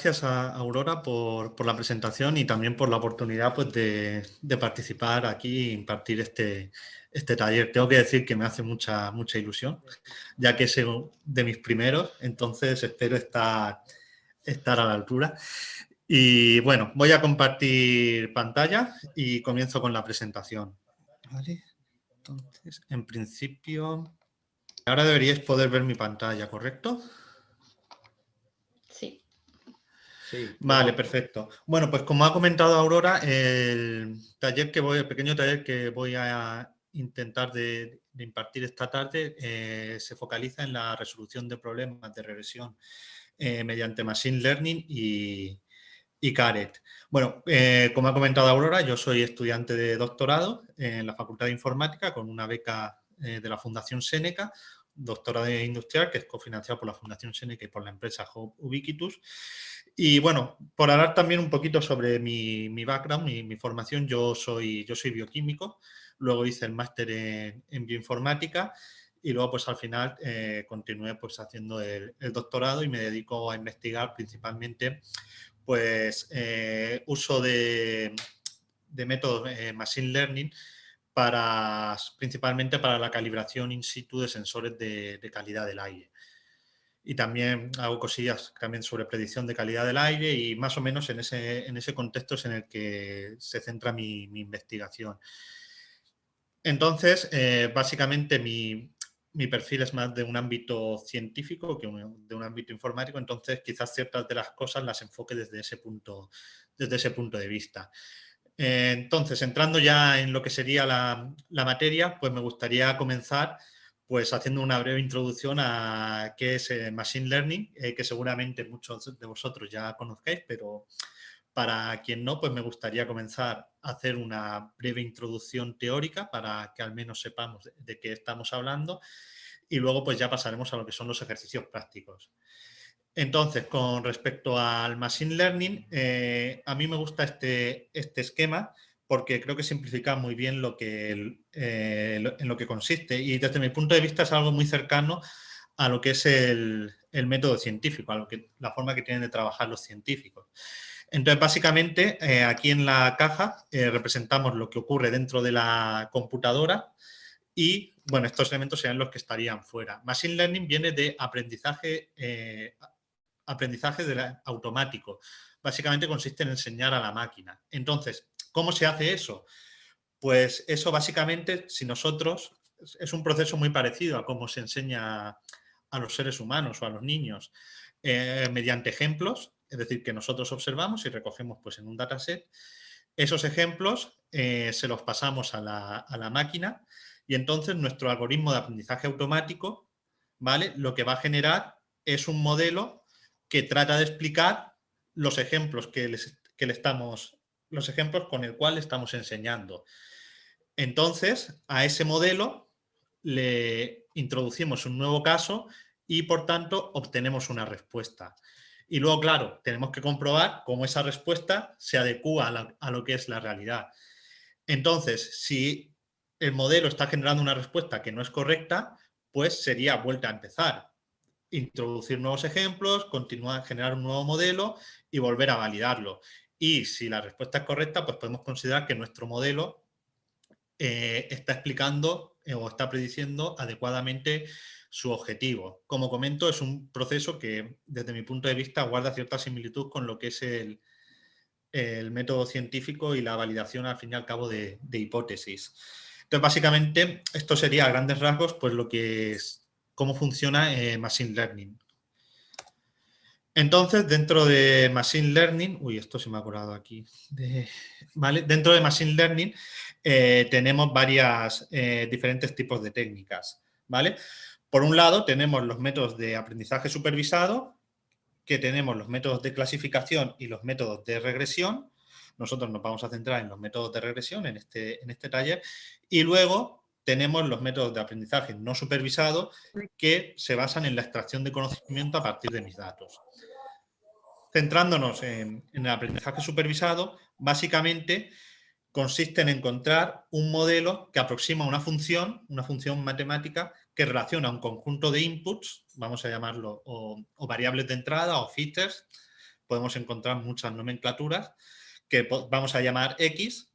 gracias a Aurora por la presentación y también por la oportunidad pues, de participar aquí e impartir este taller. Tengo que decir que me hace mucha ilusión, ya que es de mis primeros, entonces espero estar a la altura. Y bueno, voy a compartir pantalla y comienzo con la presentación. Vale, entonces, en principio, ahora deberíais poder ver mi pantalla, ¿correcto? Sí. Sí, Vale, perfecto. perfecto. Bueno, pues como ha comentado Aurora, el pequeño taller que voy a intentar de impartir esta tarde se focaliza en la resolución de problemas de regresión mediante Machine Learning y Caret. Bueno, como ha comentado Aurora, yo soy estudiante de doctorado en la Facultad de Informática con una beca de la Fundación Seneca, doctorado industrial, que es cofinanciado por la Fundación Seneca y por la empresa Hub Ubiquitous. Y bueno, por hablar también un poquito sobre mi background, mi formación, yo soy bioquímico, luego hice el máster en bioinformática y luego pues al final continué pues haciendo el doctorado y me dedico a investigar principalmente pues uso de métodos Machine Learning principalmente para la calibración in situ de sensores de calidad del aire. Y también hago cosillas también sobre predicción de calidad del aire y más o menos en ese contexto es en el que se centra mi investigación. Entonces, básicamente mi perfil es más de un ámbito científico que de un ámbito informático, entonces quizás ciertas de las cosas las enfoque desde ese punto de vista. Entonces, entrando ya en lo que sería la materia, pues me gustaría comenzar pues haciendo una breve introducción a qué es Machine Learning, que seguramente muchos de vosotros ya conozcáis, pero para quien no, pues me gustaría comenzar a hacer una breve introducción teórica para que al menos sepamos de qué estamos hablando y luego pues ya pasaremos a lo que son los ejercicios prácticos. Entonces, con respecto al Machine Learning, a mí me gusta este esquema porque creo que simplifica muy bien en lo que consiste y desde mi punto de vista es algo muy cercano a lo que es el método científico, a la forma que tienen de trabajar los científicos. Entonces, básicamente, aquí en la caja representamos lo que ocurre dentro de la computadora y, bueno, estos elementos serían los que estarían fuera. Machine Learning viene de aprendizaje automático. Básicamente consiste en enseñar a la máquina. Entonces, ¿cómo se hace eso? Pues eso básicamente, si nosotros, es un proceso muy parecido a cómo se enseña a los seres humanos o a los niños, mediante ejemplos, es decir, que nosotros observamos y recogemos pues, en un dataset. Esos ejemplos se los pasamos a la máquina y entonces nuestro algoritmo de aprendizaje automático, ¿vale? Lo que va a generar es un modelo que trata de explicar los ejemplos los ejemplos con el cual estamos enseñando. Entonces, a ese modelo le introducimos un nuevo caso y, por tanto, obtenemos una respuesta. Y luego, claro, tenemos que comprobar cómo esa respuesta se adecúa a lo que es la realidad. Entonces, si el modelo está generando una respuesta que no es correcta, pues sería vuelta a empezar. Introducir nuevos ejemplos, continuar, generar un nuevo modelo y volver a validarlo. Y si la respuesta es correcta, pues podemos considerar que nuestro modelo está explicando o está prediciendo adecuadamente su objetivo. Como comento, es un proceso que, desde mi punto de vista, guarda cierta similitud con lo que es el método científico y la validación, al fin y al cabo, de hipótesis. Entonces, básicamente, esto sería a grandes rasgos pues, lo que es cómo funciona Machine Learning. Entonces, dentro de Machine Learning, esto se me ha colado aquí, ¿vale? Dentro de Machine Learning tenemos diferentes tipos de técnicas, ¿vale? Por un lado, tenemos los métodos de aprendizaje supervisado, que tenemos los métodos de clasificación y los métodos de regresión. Nosotros nos vamos a centrar en los métodos de regresión en este taller. Y luego tenemos los métodos de aprendizaje no supervisado, que se basan en la extracción de conocimiento a partir de mis datos. Centrándonos en el aprendizaje supervisado, básicamente consiste en encontrar un modelo que aproxima una función matemática que relaciona un conjunto de inputs, vamos a llamarlo, o variables de entrada o features, podemos encontrar muchas nomenclaturas que vamos a llamar X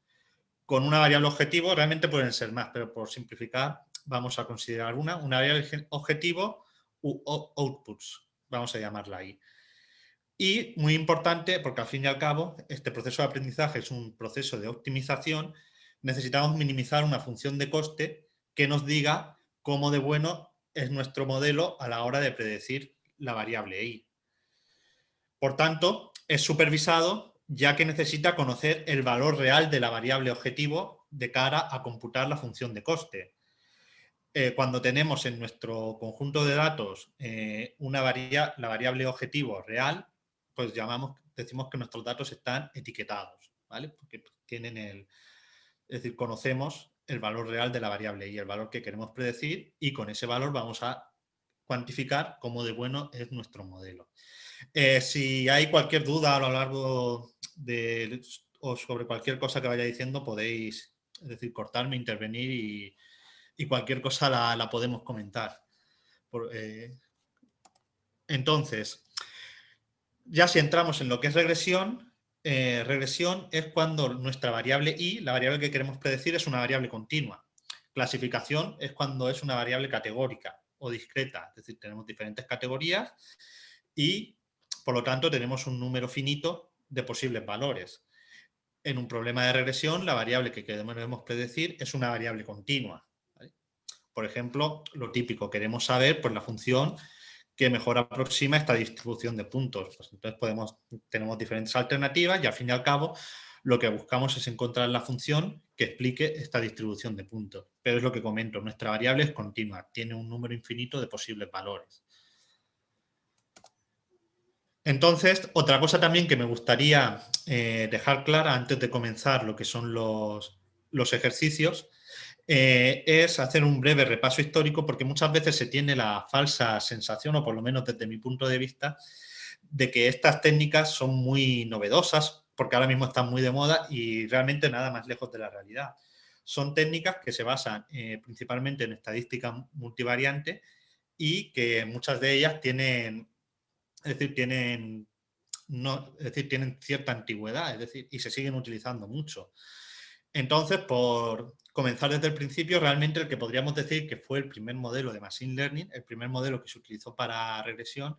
con una variable objetivo. Realmente pueden ser más, pero por simplificar vamos a considerar una variable objetivo u outputs, vamos a llamarla ahí. Y muy importante, porque al fin y al cabo este proceso de aprendizaje es un proceso de optimización, necesitamos minimizar una función de coste que nos diga cómo de bueno es nuestro modelo a la hora de predecir la variable y. Por tanto, es supervisado ya que necesita conocer el valor real de la variable objetivo de cara a computar la función de coste. Cuando tenemos en nuestro conjunto de datos la variable objetivo real, pues decimos que nuestros datos están etiquetados, ¿vale? Porque tienen es decir, conocemos el valor real de la variable y el valor que queremos predecir, y con ese valor vamos a cuantificar cómo de bueno es nuestro modelo. Si hay cualquier duda a lo largo o sobre cualquier cosa que vaya diciendo, podéis, es decir, cortarme, intervenir y cualquier cosa la podemos comentar. Entonces, ya si entramos en lo que es regresión, regresión es cuando nuestra variable y, la variable que queremos predecir, es una variable continua. Clasificación es cuando es una variable categórica o discreta, es decir, tenemos diferentes categorías y, por lo tanto, tenemos un número finito de posibles valores. En un problema de regresión, la variable que queremos predecir es una variable continua, ¿vale? Por ejemplo, lo típico, queremos saber pues, la función que mejor aproxima esta distribución de puntos. Pues entonces tenemos diferentes alternativas y al fin y al cabo lo que buscamos es encontrar la función que explique esta distribución de puntos. Pero es lo que comento, nuestra variable es continua, tiene un número infinito de posibles valores. Entonces, otra cosa también que me gustaría dejar clara antes de comenzar lo que son los ejercicios es hacer un breve repaso histórico, porque muchas veces se tiene la falsa sensación, o por lo menos desde mi punto de vista, de que estas técnicas son muy novedosas, porque ahora mismo están muy de moda y realmente nada más lejos de la realidad. Son técnicas que se basan principalmente en estadística multivariante y que muchas de ellas tienen tienen cierta antigüedad, es decir, y se siguen utilizando mucho. Entonces, por comenzar desde el principio, realmente el que podríamos decir que fue el primer modelo de Machine Learning, el primer modelo que se utilizó para regresión,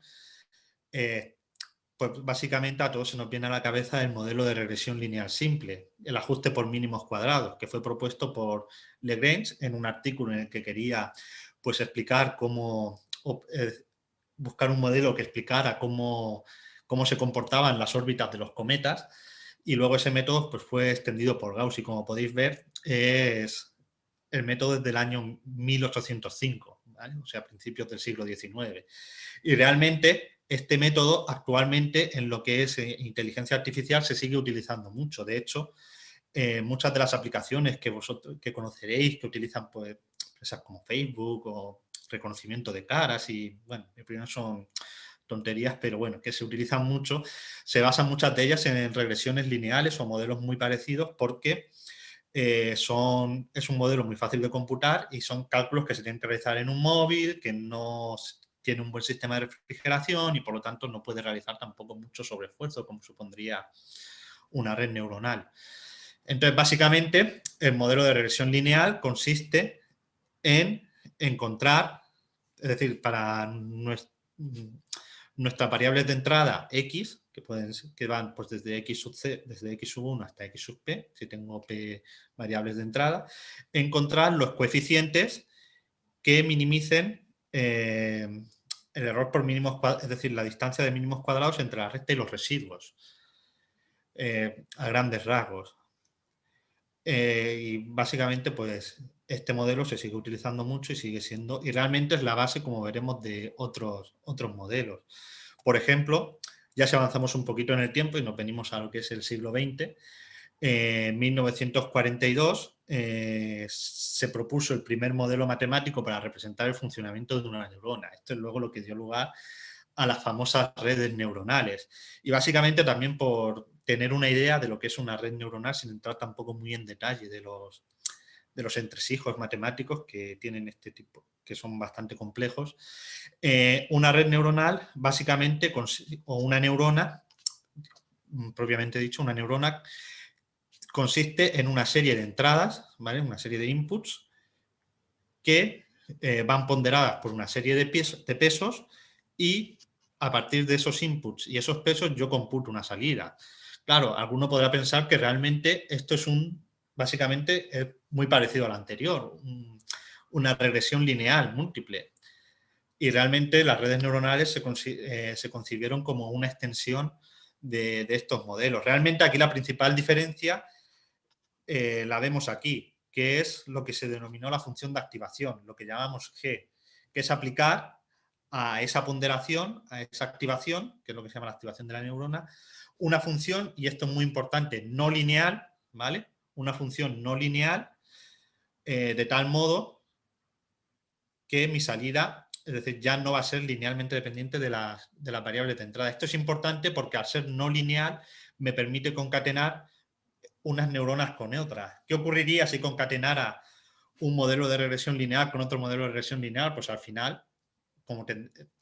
pues básicamente a todos se nos viene a la cabeza el modelo de regresión lineal simple, el ajuste por mínimos cuadrados, que fue propuesto por Lagrange en un artículo en el que quería pues explicar buscar un modelo que explicara cómo se comportaban las órbitas de los cometas, y luego ese método pues, fue extendido por Gauss y, como podéis ver, es el método desde el año 1805, ¿vale? O sea, a principios del siglo XIX. Y realmente este método actualmente en lo que es inteligencia artificial se sigue utilizando mucho. De hecho, muchas de las aplicaciones que conoceréis, que utilizan pues, empresas como Facebook o reconocimiento de caras y, bueno, mi opinión son tonterías, pero bueno, que se utilizan mucho, se basan muchas de ellas en regresiones lineales o modelos muy parecidos porque es un modelo muy fácil de computar y son cálculos que se tienen que realizar en un móvil, que no tiene un buen sistema de refrigeración y por lo tanto no puede realizar tampoco mucho sobreesfuerzo como supondría una red neuronal. Entonces, básicamente, el modelo de regresión lineal consiste en encontrar, es decir, para nuestras variables de entrada X, que van pues, desde X sub C, desde X sub 1 hasta X sub P, si tengo P variables de entrada, encontrar los coeficientes que minimicen el error por mínimos cuadrados, es decir, la distancia de mínimos cuadrados entre la recta y los residuos, a grandes rasgos. Y básicamente, pues, este modelo se sigue utilizando mucho y sigue siendo, y realmente es la base, como veremos, de otros modelos. Por ejemplo, ya si avanzamos un poquito en el tiempo y nos venimos a lo que es el siglo XX, en 1942 se propuso el primer modelo matemático para representar el funcionamiento de una neurona. Esto es luego lo que dio lugar a las famosas redes neuronales. Y básicamente también por tener una idea de lo que es una red neuronal, sin entrar tampoco muy en detalle de los entresijos matemáticos que tienen este tipo, que son bastante complejos. Una red neuronal, básicamente, o una neurona, propiamente dicho, una neurona consiste en una serie de entradas, ¿vale? Una serie de inputs que van ponderadas por una serie de pesos y a partir de esos inputs y esos pesos yo computo una salida. Claro, alguno podrá pensar que realmente esto es básicamente es muy parecido al anterior, una regresión lineal múltiple. Y realmente las redes neuronales se concibieron como una extensión de estos modelos. Realmente aquí la principal diferencia la vemos aquí, que es lo que se denominó la función de activación, lo que llamamos G, que es aplicar a esa ponderación, a esa activación, que es lo que se llama la activación de la neurona, una función, y esto es muy importante, no lineal, ¿vale? Una función no lineal, de tal modo que mi salida, es decir, ya no va a ser linealmente dependiente de las variables de entrada. Esto es importante porque al ser no lineal me permite concatenar unas neuronas con otras. ¿Qué ocurriría si concatenara un modelo de regresión lineal con otro modelo de regresión lineal? Pues al final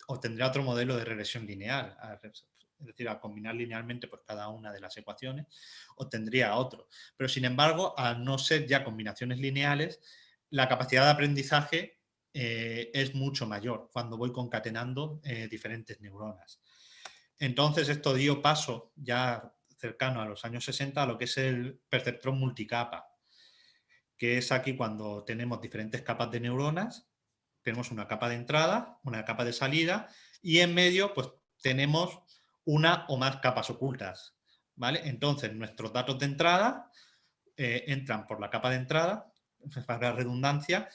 obtendría otro modelo de regresión lineal. Es decir, al combinar linealmente pues, cada una de las ecuaciones, obtendría otro. Pero sin embargo, al no ser ya combinaciones lineales, la capacidad de aprendizaje es mucho mayor cuando voy concatenando diferentes neuronas. Entonces esto dio paso ya cercano a los años 60 a lo que es el perceptrón multicapa, que es aquí cuando tenemos diferentes capas de neuronas, tenemos una capa de entrada, una capa de salida y en medio pues tenemos una o más capas ocultas, ¿vale? Entonces nuestros datos de entrada entran por la capa de entrada, para la redundancia,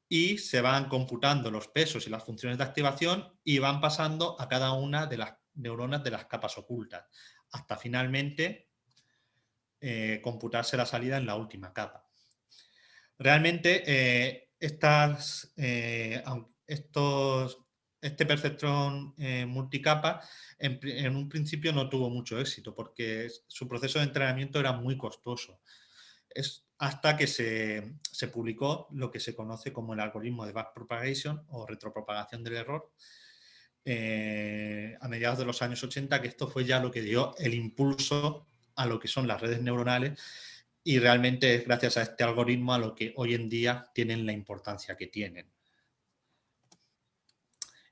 y se van computando los pesos y las funciones de activación y van pasando a cada una de las neuronas de las capas ocultas, hasta finalmente computarse la salida en la última capa. Realmente este perceptrón multicapa en un principio no tuvo mucho éxito porque su proceso de entrenamiento era muy costoso. Es hasta que se publicó lo que se conoce como el algoritmo de backpropagation o retropropagación del error a mediados de los años 80, que esto fue ya lo que dio el impulso a lo que son las redes neuronales y realmente es gracias a este algoritmo a lo que hoy en día tienen la importancia que tienen.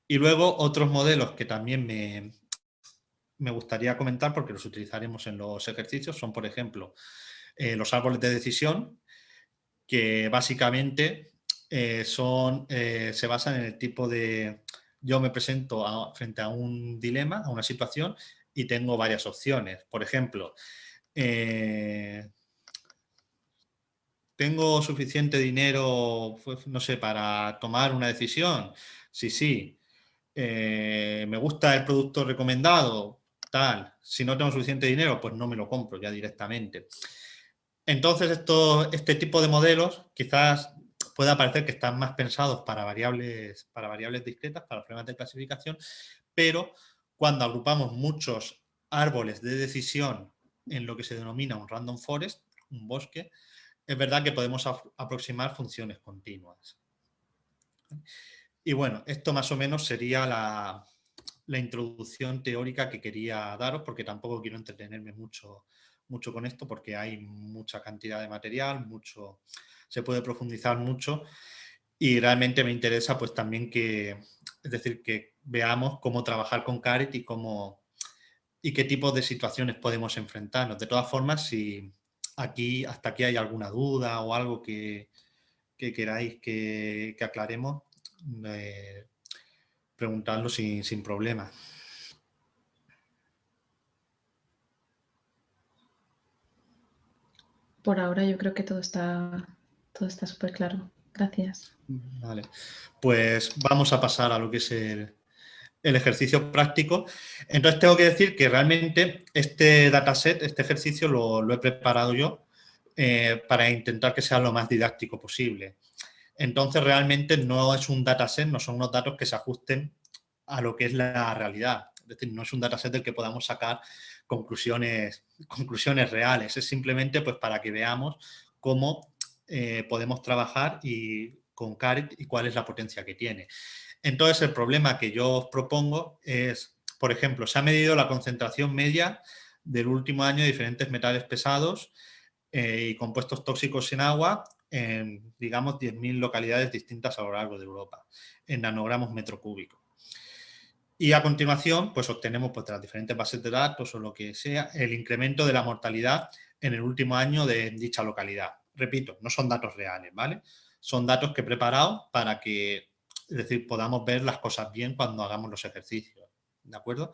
Y luego otros modelos que también me gustaría comentar porque los utilizaremos en los ejercicios son, por ejemplo, los árboles de decisión, que básicamente se basan en el tipo de... Yo me presento frente a un dilema, a una situación, y tengo varias opciones. Por ejemplo, ¿tengo suficiente dinero, pues, no sé, para tomar una decisión? Sí, sí. ¿Me gusta el producto recomendado? Tal. Si no tengo suficiente dinero, pues no me lo compro ya directamente. Entonces, este tipo de modelos quizás pueda parecer que están más pensados para variables discretas, para problemas de clasificación, pero cuando agrupamos muchos árboles de decisión en lo que se denomina un random forest, un bosque, es verdad que podemos aproximar funciones continuas. Y bueno, esto más o menos sería la introducción teórica que quería daros, porque tampoco quiero entretenerme mucho con esto, porque hay mucha cantidad de material, se puede profundizar mucho y realmente me interesa pues también que veamos cómo trabajar con Caret y qué tipo de situaciones podemos enfrentarnos. De todas formas, si hasta aquí hay alguna duda o algo que queráis que aclaremos, preguntadlo sin problema. Por ahora yo creo que todo está súper claro. Gracias. Vale, pues vamos a pasar a lo que es el ejercicio práctico. Entonces tengo que decir que realmente este dataset, este ejercicio lo he preparado yo para intentar que sea lo más didáctico posible. Entonces realmente no es un dataset, no son unos datos que se ajusten a lo que es la realidad. Es decir, no es un dataset del que podamos sacar conclusiones reales. Es simplemente pues para que veamos cómo podemos trabajar con Caret y cuál es la potencia que tiene. Entonces, el problema que yo os propongo es, por ejemplo, se ha medido la concentración media del último año de diferentes metales pesados y compuestos tóxicos en agua en, digamos, 10.000 localidades distintas a lo largo de Europa, en nanogramos metro cúbico. Y a continuación, pues obtenemos pues, de las diferentes bases de datos o lo que sea, el incremento de la mortalidad en el último año de dicha localidad. Repito, no son datos reales, ¿vale? Son datos que he preparado para que, es decir, podamos ver las cosas bien cuando hagamos los ejercicios, ¿de acuerdo?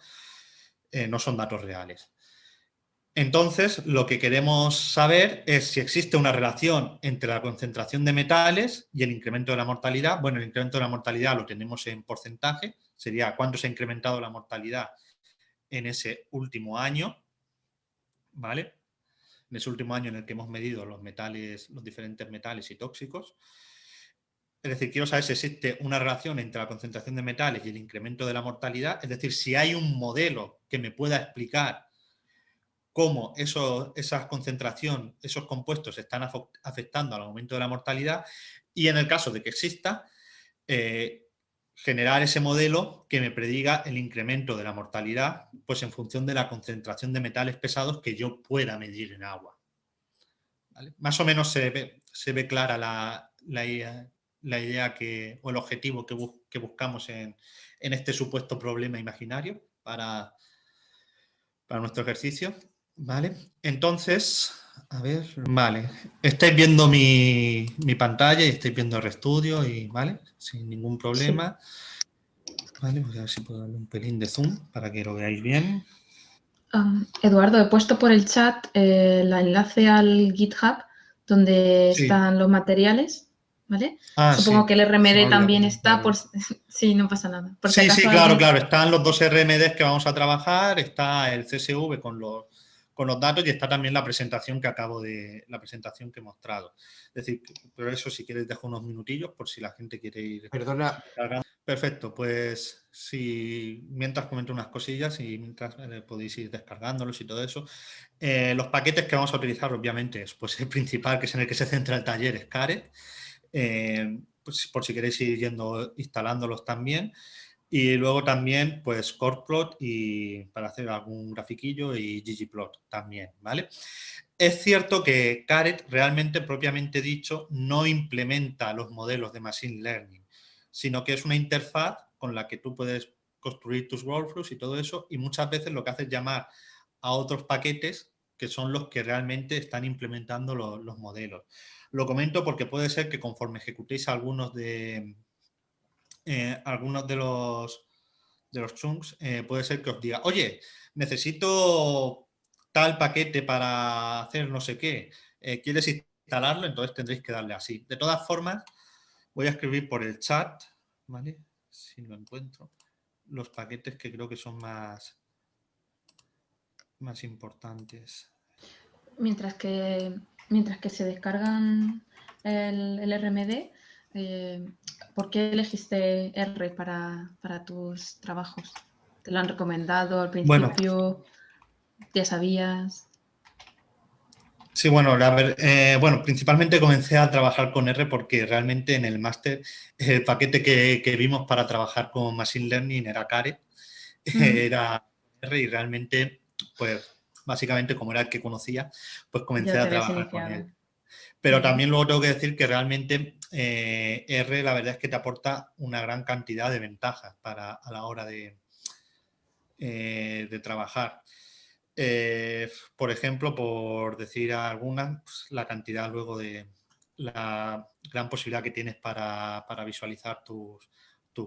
No son datos reales. Entonces, lo que queremos saber es si existe una relación entre la concentración de metales y el incremento de la mortalidad. Bueno, el incremento de la mortalidad lo tenemos en porcentaje, sería cuánto se ha incrementado la mortalidad en ese último año, ¿vale? En ese último año en el que hemos medido los metales, los diferentes metales y tóxicos. Es decir, quiero saber si existe una relación entre la concentración de metales y el incremento de la mortalidad, es decir, si hay un modelo que me pueda explicar cómo esa concentración, esos compuestos están afectando al aumento de la mortalidad y en el caso de que exista, generar ese modelo que me prediga el incremento de la mortalidad pues en función de la concentración de metales pesados que yo pueda medir en agua. ¿Vale? Más o menos se ve clara la idea o el objetivo que buscamos en este supuesto problema imaginario para nuestro ejercicio. ¿Vale? Entonces, a ver, vale. Estáis viendo mi pantalla y estáis viendo el RStudio y, ¿vale? Sin ningún problema. Vale, voy a ver si puedo darle un pelín de zoom para que lo veáis bien. Eduardo, he puesto por el chat el enlace al GitHub donde están los materiales, ¿vale? Supongo sí, que el RMD también está, por sí, no pasa nada. Por sí, si sí, claro, claro. Están los dos RMDs que vamos a trabajar, está el CSV con los datos y está también la presentación que he mostrado. Es decir, pero eso si quieres dejo unos minutillos por si la gente quiere ir. Perdona. Perfecto, pues si mientras comento unas cosillas y mientras podéis ir descargándolos y todo eso. Los paquetes que vamos a utilizar, obviamente, pues el principal, que es en el que se centra el taller, es Caret. Pues por si queréis ir instalándolos también. Y luego también, pues, Chordplot y para hacer algún grafiquillo y ggplot también, ¿vale? Es cierto que Caret, realmente, propiamente dicho, no implementa los modelos de Machine Learning, sino que es una interfaz con la que tú puedes construir tus workflows y todo eso, y muchas veces lo que hace es llamar a otros paquetes que son los que realmente están implementando los modelos. Lo comento porque puede ser que conforme ejecutéis algunos de los chunks, puede ser que os diga, oye, necesito tal paquete para hacer no sé qué, ¿quieres instalarlo? Entonces tendréis que darle así. De todas formas, voy a escribir por el chat, ¿vale? Si lo encuentro, los paquetes que creo que son más importantes. Mientras que se descargan el RMD, ¿por qué elegiste R para tus trabajos? ¿Te lo han recomendado al principio? Bueno, ¿ya sabías? Sí, bueno, principalmente comencé a trabajar con R porque realmente en el máster el paquete que vimos para trabajar con Machine Learning era Caret, era R y realmente, pues básicamente como era el que conocía, pues comencé a trabajar con él. Pero también luego tengo que decir que realmente R la verdad es que te aporta una gran cantidad de ventajas a la hora de trabajar. Por ejemplo, por decir algunas, pues, la cantidad luego de la gran posibilidad que tienes para visualizar tus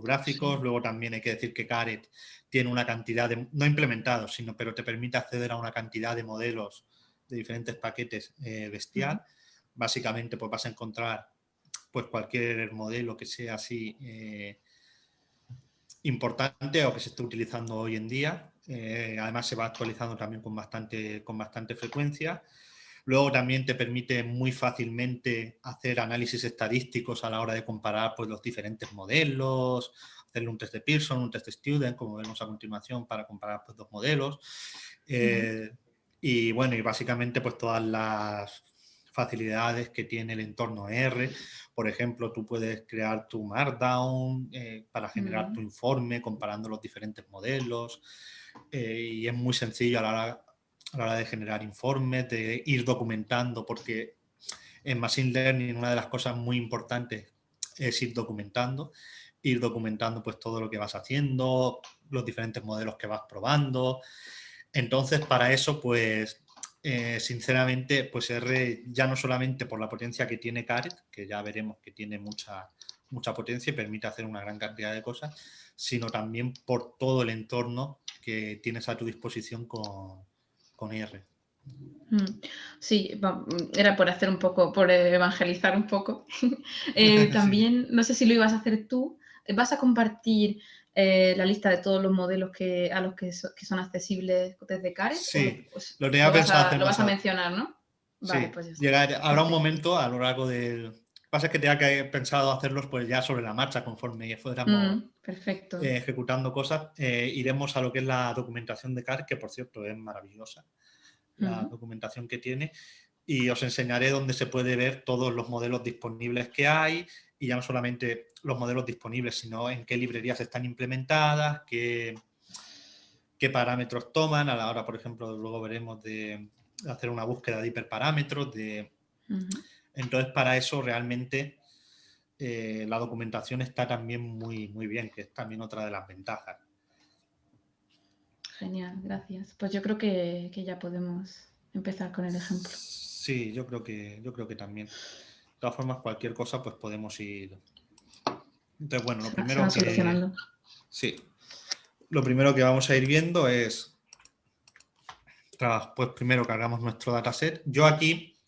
gráficos. Sí. Luego también hay que decir que Caret tiene una cantidad no implementados, pero te permite acceder a una cantidad de modelos de diferentes paquetes bestial. Básicamente pues vas a encontrar pues cualquier modelo que sea así importante o que se esté utilizando hoy en día. Además se va actualizando también con bastante frecuencia. Luego también te permite muy fácilmente hacer análisis estadísticos a la hora de comparar pues, los diferentes modelos, hacerle un test de Pearson, un test de Student, como vemos a continuación, para comparar pues, dos modelos. Y bueno, y básicamente pues todas las facilidades que tiene el entorno R. Por ejemplo, tú puedes crear tu Markdown para generar tu informe comparando los diferentes modelos y es muy sencillo a la hora a la hora de generar informes, de ir documentando, porque en Machine Learning una de las cosas muy importantes es ir documentando pues todo lo que vas haciendo, los diferentes modelos que vas probando. Entonces, para eso, pues, sinceramente, pues R ya no solamente por la potencia que tiene Caret, que ya veremos que tiene mucha potencia y permite hacer una gran cantidad de cosas, sino también por todo el entorno que tienes a tu disposición con R. Sí, era por hacer un poco, por evangelizar un poco. También, no sé si lo ibas a hacer tú, ¿vas a compartir la lista de todos los modelos a los que son accesibles desde Caret? Sí, Pues, lo tenía pensado hacer lo vas más a adelante. mencionar, ¿no? Vale, Sí, pues ya está. habrá un Perfecto. momento a lo largo del... Pasa que tenía que pensado hacerlos pues ya sobre la marcha, conforme fuéramos Perfecto. ejecutando cosas. Iremos a lo que es la documentación de CAR, que por cierto es maravillosa, la documentación que tiene, y os enseñaré dónde se puede ver todos los modelos disponibles que hay, y ya no solamente los modelos disponibles, sino en qué librerías están implementadas, qué parámetros toman a la hora, por ejemplo, luego veremos de hacer una búsqueda de hiperparámetros. Entonces, para eso realmente la documentación está también muy, muy bien, que es también otra de las ventajas. Genial, gracias. Pues yo creo que ya podemos empezar con el ejemplo. Sí, yo creo que también. De todas formas, cualquier cosa, pues podemos ir. Entonces, bueno, lo Se primero van que. solucionando. Sí. Lo primero que vamos a ir viendo es. Pues primero cargamos nuestro dataset. Yo aquí,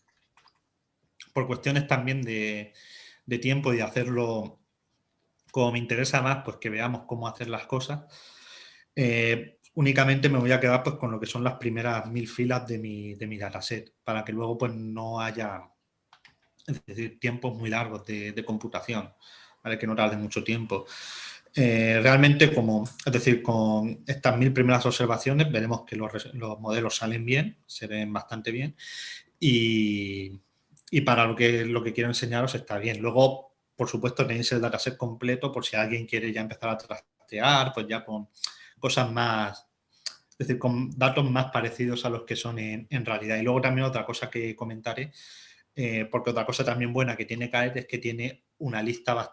por cuestiones también de tiempo y de hacerlo como me interesa más, pues que veamos cómo hacer las cosas. Únicamente me voy a quedar pues con lo que son las primeras 1000 filas de mi dataset, para que luego pues no haya, es decir, tiempos muy largos de computación, ¿vale? Que no tarde mucho tiempo. Realmente, es decir, con estas 1000 primeras observaciones veremos que los modelos salen bien, se ven bastante bien, y para lo que quiero enseñaros está bien. Luego, por supuesto, tenéis el dataset completo por si alguien quiere ya empezar a trastear, pues ya con cosas más, es decir, con datos más parecidos a los que son en realidad. Y luego también otra cosa que comentaré, porque otra cosa también buena que tiene Caret es que tiene una lista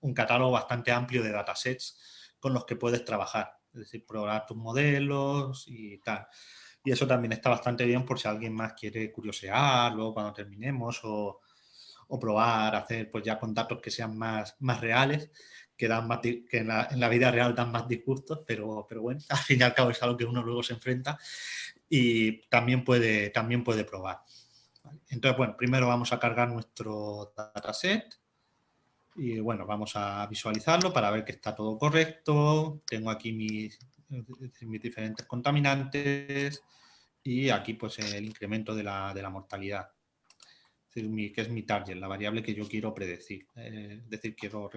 un catálogo bastante amplio de datasets con los que puedes trabajar, es decir, probar tus modelos y tal. Y eso también está bastante bien por si alguien más quiere curiosear luego cuando terminemos o probar, hacer pues ya con datos que sean más reales, que dan más que en la vida real dan más disgustos, pero bueno, al fin y al cabo es algo que uno luego se enfrenta y también puede probar. Entonces, bueno, primero vamos a cargar nuestro dataset y bueno, vamos a visualizarlo para ver que está todo correcto. Tengo aquí mis diferentes contaminantes y aquí pues el incremento de la mortalidad, que es mi target, la variable que yo quiero predecir. Es decir, quiero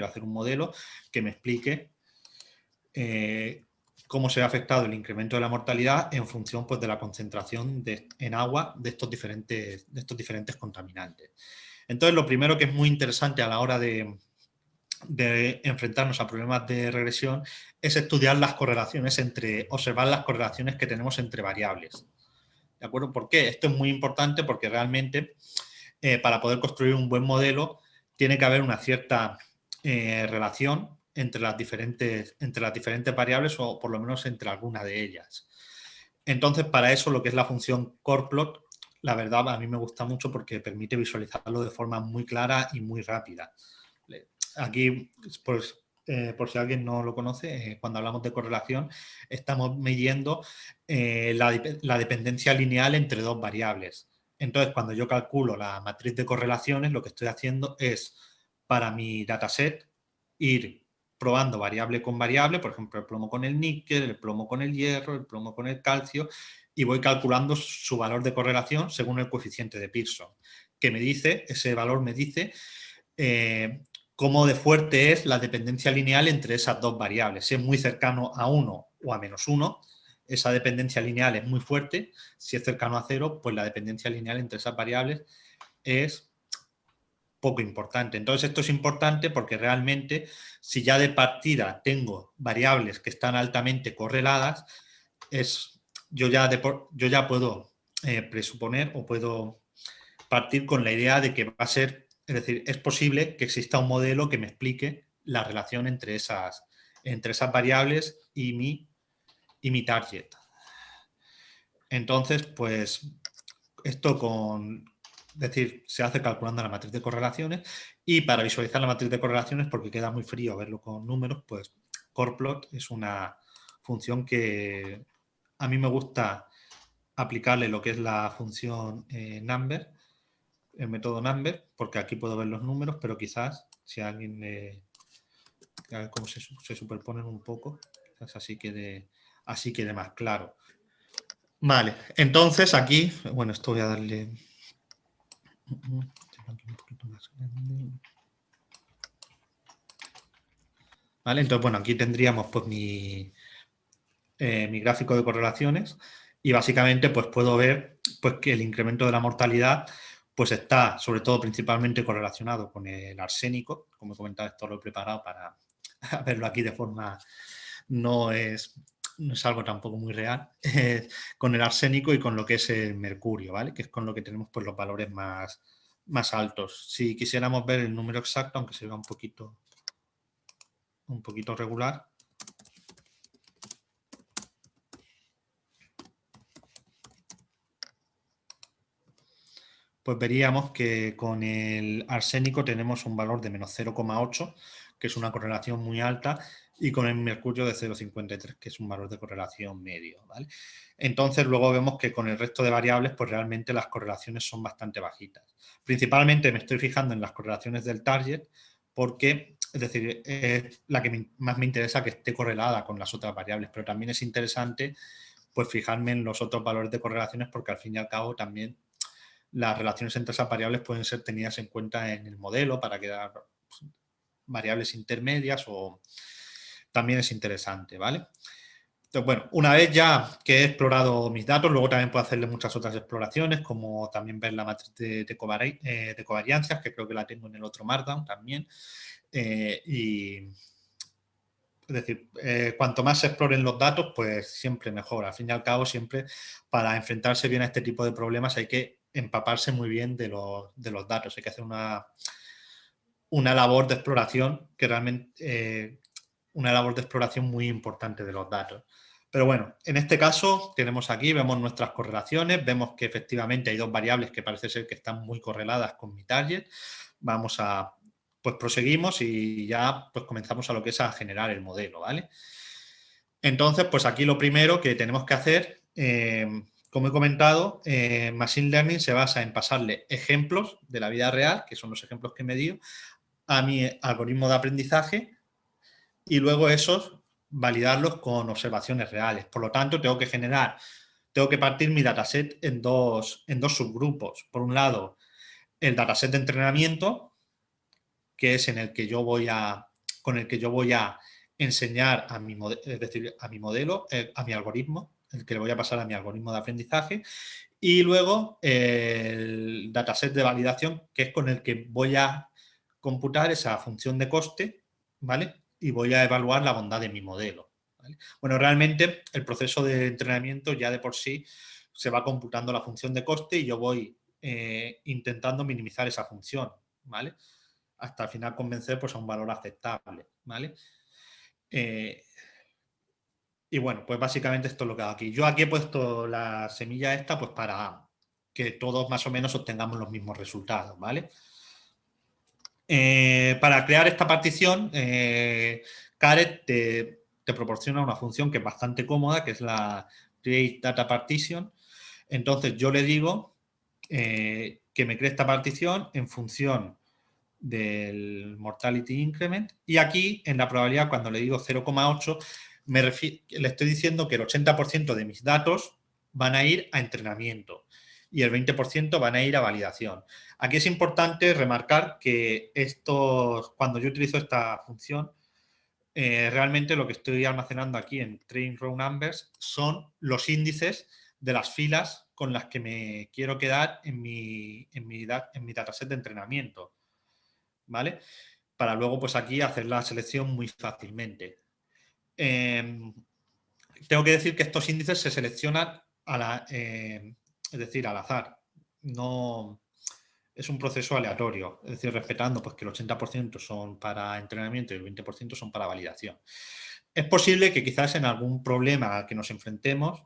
hacer un modelo que me explique cómo se ha afectado el incremento de la mortalidad en función pues, de la concentración en agua de estos diferentes contaminantes. Entonces, lo primero que es muy interesante a la hora de enfrentarnos a problemas de regresión es estudiar las correlaciones observar las correlaciones que tenemos entre variables. ¿De acuerdo? ¿Por qué? Esto es muy importante porque realmente para poder construir un buen modelo tiene que haber una cierta relación entre las diferentes variables o por lo menos entre alguna de ellas. Entonces, para eso lo que es la función CorePlot, la verdad a mí me gusta mucho porque permite visualizarlo de forma muy clara y muy rápida. Aquí, pues, por si alguien no lo conoce, cuando hablamos de correlación, estamos midiendo la dependencia lineal entre dos variables. Entonces, cuando yo calculo la matriz de correlaciones, lo que estoy haciendo es, para mi dataset, ir probando variable con variable, por ejemplo, el plomo con el níquel, el plomo con el hierro, el plomo con el calcio, y voy calculando su valor de correlación según el coeficiente de Pearson, que ese valor me dice cómo de fuerte es la dependencia lineal entre esas dos variables. Si es muy cercano a 1 o a -1, esa dependencia lineal es muy fuerte. Si es cercano a 0, pues la dependencia lineal entre esas variables es poco importante. Entonces, esto es importante porque realmente, si ya de partida tengo variables que están altamente correladas, es yo ya puedo presuponer o puedo partir con la idea de que va a ser, es decir, es posible que exista un modelo que me explique la relación entre esas variables y mi target. Entonces, pues esto se hace calculando la matriz de correlaciones, y para visualizar la matriz de correlaciones, porque queda muy frío verlo con números, pues chordplot es una función que a mí me gusta aplicarle lo que es la función number, el método number, porque aquí puedo ver los números, pero quizás si a alguien a ver cómo se superponen un poco, quizás así quede más claro. Vale, entonces aquí, bueno, esto voy a darle un poquito más grande. Vale, entonces, bueno, aquí tendríamos pues mi gráfico de correlaciones, y básicamente pues puedo ver pues que el incremento de la mortalidad pues está sobre todo principalmente correlacionado con el arsénico. Como he comentado, esto lo he preparado para verlo aquí de forma, no es algo tampoco muy real, con el arsénico y con lo que es el mercurio, ¿vale? Que es con lo que tenemos pues los valores más altos. Si quisiéramos ver el número exacto, aunque se vea un poquito regular, pues veríamos que con el arsénico tenemos un valor de menos 0,8, que es una correlación muy alta, y con el mercurio de 0,53, que es un valor de correlación medio, ¿vale? Entonces luego vemos que con el resto de variables pues realmente las correlaciones son bastante bajitas. Principalmente me estoy fijando en las correlaciones del target, porque, es decir, es la que más me interesa que esté correlada con las otras variables, pero también es interesante pues fijarme en los otros valores de correlaciones, porque al fin y al cabo también las relaciones entre esas variables pueden ser tenidas en cuenta en el modelo para quedar variables intermedias, o también es interesante, ¿vale? Entonces, bueno, una vez ya que he explorado mis datos, luego también puedo hacerle muchas otras exploraciones, como también ver la matriz de covariancias, que creo que la tengo en el otro Markdown también. Es decir, cuanto más se exploren los datos, pues siempre mejor. Al fin y al cabo, siempre para enfrentarse bien a este tipo de problemas hay que empaparse muy bien de los datos. Hay que hacer una labor de exploración que realmente, una labor de exploración muy importante de los datos. Pero bueno, en este caso tenemos aquí, vemos nuestras correlaciones, vemos que efectivamente hay dos variables que parece ser que están muy correladas con mi target. Pues proseguimos y ya pues comenzamos a lo que es a generar el modelo, ¿vale? Entonces, pues aquí lo primero que tenemos que hacer, como he comentado, Machine Learning se basa en pasarle ejemplos de la vida real, que son los ejemplos que me dio, a mi algoritmo de aprendizaje, y luego esos validarlos con observaciones reales. Por lo tanto, tengo que partir mi dataset en dos subgrupos. Por un lado, el dataset de entrenamiento, que es con el que yo voy a enseñar a mi modelo, es decir, a mi modelo, a mi algoritmo, el que le voy a pasar a mi algoritmo de aprendizaje, y luego el dataset de validación, que es con el que voy a computar esa función de coste, ¿vale? Y voy a evaluar la bondad de mi modelo, ¿vale? Bueno, realmente el proceso de entrenamiento ya de por sí se va computando la función de coste, y yo voy intentando minimizar esa función, ¿vale? Hasta al final convencer pues a un valor aceptable, ¿vale? Y bueno, pues básicamente esto es lo que hago aquí. Yo aquí he puesto la semilla esta pues para que todos más o menos obtengamos los mismos resultados, ¿vale? Para crear esta partición, Caret te proporciona una función que es bastante cómoda, que es la Create Data Partition. Entonces yo le digo que me cree esta partición en función del mortality increment, y aquí en la probabilidad, cuando le digo 0,8, le estoy diciendo que el 80% de mis datos van a ir a entrenamiento y el 20% van a ir a validación. Aquí es importante remarcar que cuando yo utilizo esta función, realmente lo que estoy almacenando aquí en train row numbers son los índices de las filas con las que me quiero quedar en mi dataset de entrenamiento, ¿vale? Para luego, pues aquí hacer la selección muy fácilmente. tengo que decir que estos índices se seleccionan es decir, al azar. No es un proceso aleatorio, es decir, respetando pues, que el 80% son para entrenamiento y el 20% son para validación. Es posible que quizás en algún problema al que nos enfrentemos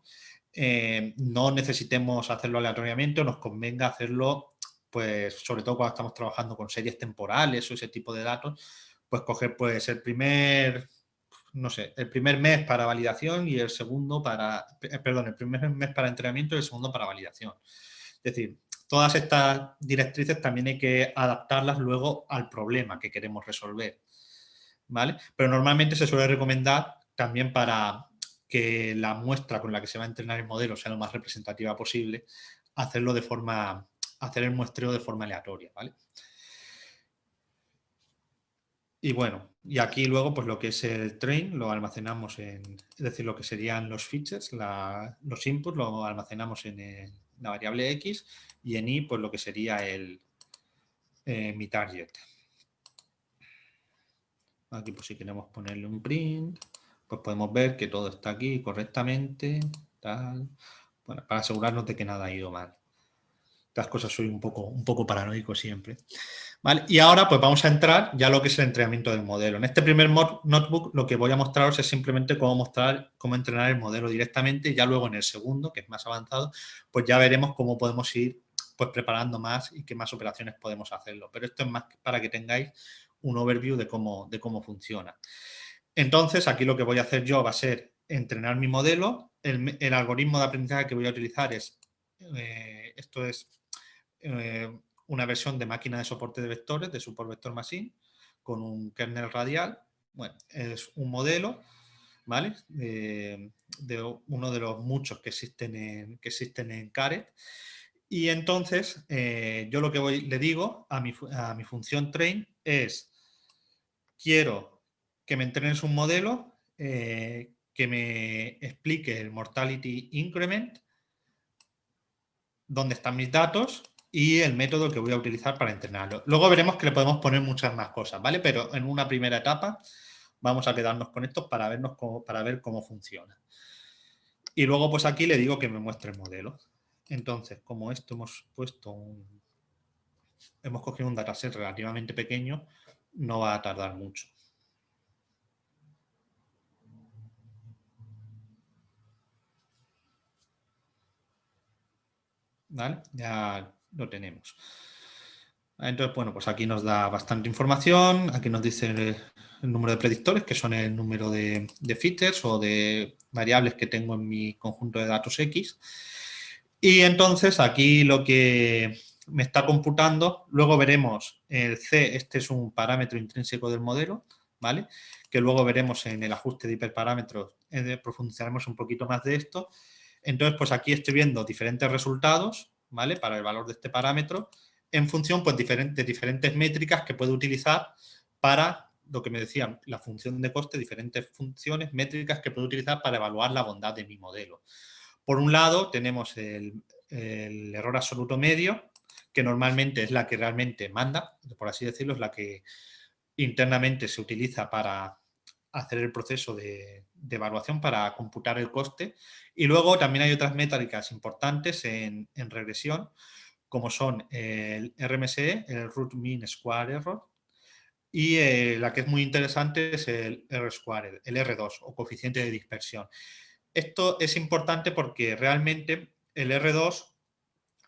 no necesitemos hacerlo aleatoriamente o nos convenga hacerlo, pues sobre todo cuando estamos trabajando con series temporales o ese tipo de datos, pues coger pues el primer, no sé, el primer mes para validación y el segundo para, perdón, el primer mes para entrenamiento y el segundo para validación. Es decir, todas estas directrices también hay que adaptarlas luego al problema que queremos resolver, ¿vale? Pero normalmente se suele recomendar también para que la muestra con la que se va a entrenar el modelo sea lo más representativa posible, hacerlo de forma, hacer el muestreo de forma aleatoria, ¿vale? Y bueno, y aquí luego pues lo que es el train lo almacenamos en, es decir, lo que serían los features, los inputs lo almacenamos en la variable X y en Y pues lo que sería mi target. Aquí pues si queremos ponerle un print, pues podemos ver que todo está aquí correctamente, tal. Bueno, para asegurarnos de que nada ha ido mal. Estas cosas soy un poco paranoico siempre. ¿Vale? Y ahora pues vamos a entrar ya a lo que es el entrenamiento del modelo. En este primer notebook lo que voy a mostraros es simplemente cómo entrenar el modelo directamente y ya luego en el segundo, que es más avanzado, pues ya veremos cómo podemos ir pues preparando más y qué más operaciones podemos hacerlo. Pero esto es más para que tengáis un overview de cómo funciona. Entonces, aquí lo que voy a hacer yo va a ser entrenar mi modelo. El algoritmo de aprendizaje que voy a utilizar es, esto es una versión de máquina de soporte de vectores, de Support Vector Machine, con un kernel radial. Bueno, es un modelo, ¿vale? De uno de los muchos que existen en Caret. Y entonces, yo lo que le digo a mi función train es, quiero que me entrenes un modelo que me explique el mortality increment, dónde están mis datos y el método que voy a utilizar para entrenarlo. Luego veremos que le podemos poner muchas más cosas, ¿vale? Pero en una primera etapa vamos a quedarnos con esto para ver cómo funciona. Y luego pues aquí le digo que me muestre el modelo. Entonces, como esto hemos cogido un dataset relativamente pequeño, no va a tardar mucho. ¿Vale? Ya lo tenemos. Entonces, bueno, pues aquí nos da bastante información. Aquí nos dice el número de predictores, que son el número de features o de variables que tengo en mi conjunto de datos X. Y entonces aquí lo que me está computando, luego veremos el C, este es un parámetro intrínseco del modelo, ¿vale? Que luego veremos en el ajuste de hiperparámetros, profundizaremos un poquito más de esto. Entonces, pues aquí estoy viendo diferentes resultados, ¿vale? Para el valor de este parámetro, en función pues, de diferentes métricas que puedo utilizar para lo que me decían, la función de coste, diferentes funciones, métricas que puedo utilizar para evaluar la bondad de mi modelo. Por un lado, tenemos el error absoluto medio, que normalmente es la que realmente manda, por así decirlo, es la que internamente se utiliza para hacer el proceso de evaluación, para computar el coste. Y luego también hay otras métricas importantes en regresión, como son el RMSE, el Root Mean Square Error, y la que es muy interesante es el R-Squared, el R2 o coeficiente de dispersión. Esto es importante porque realmente el R2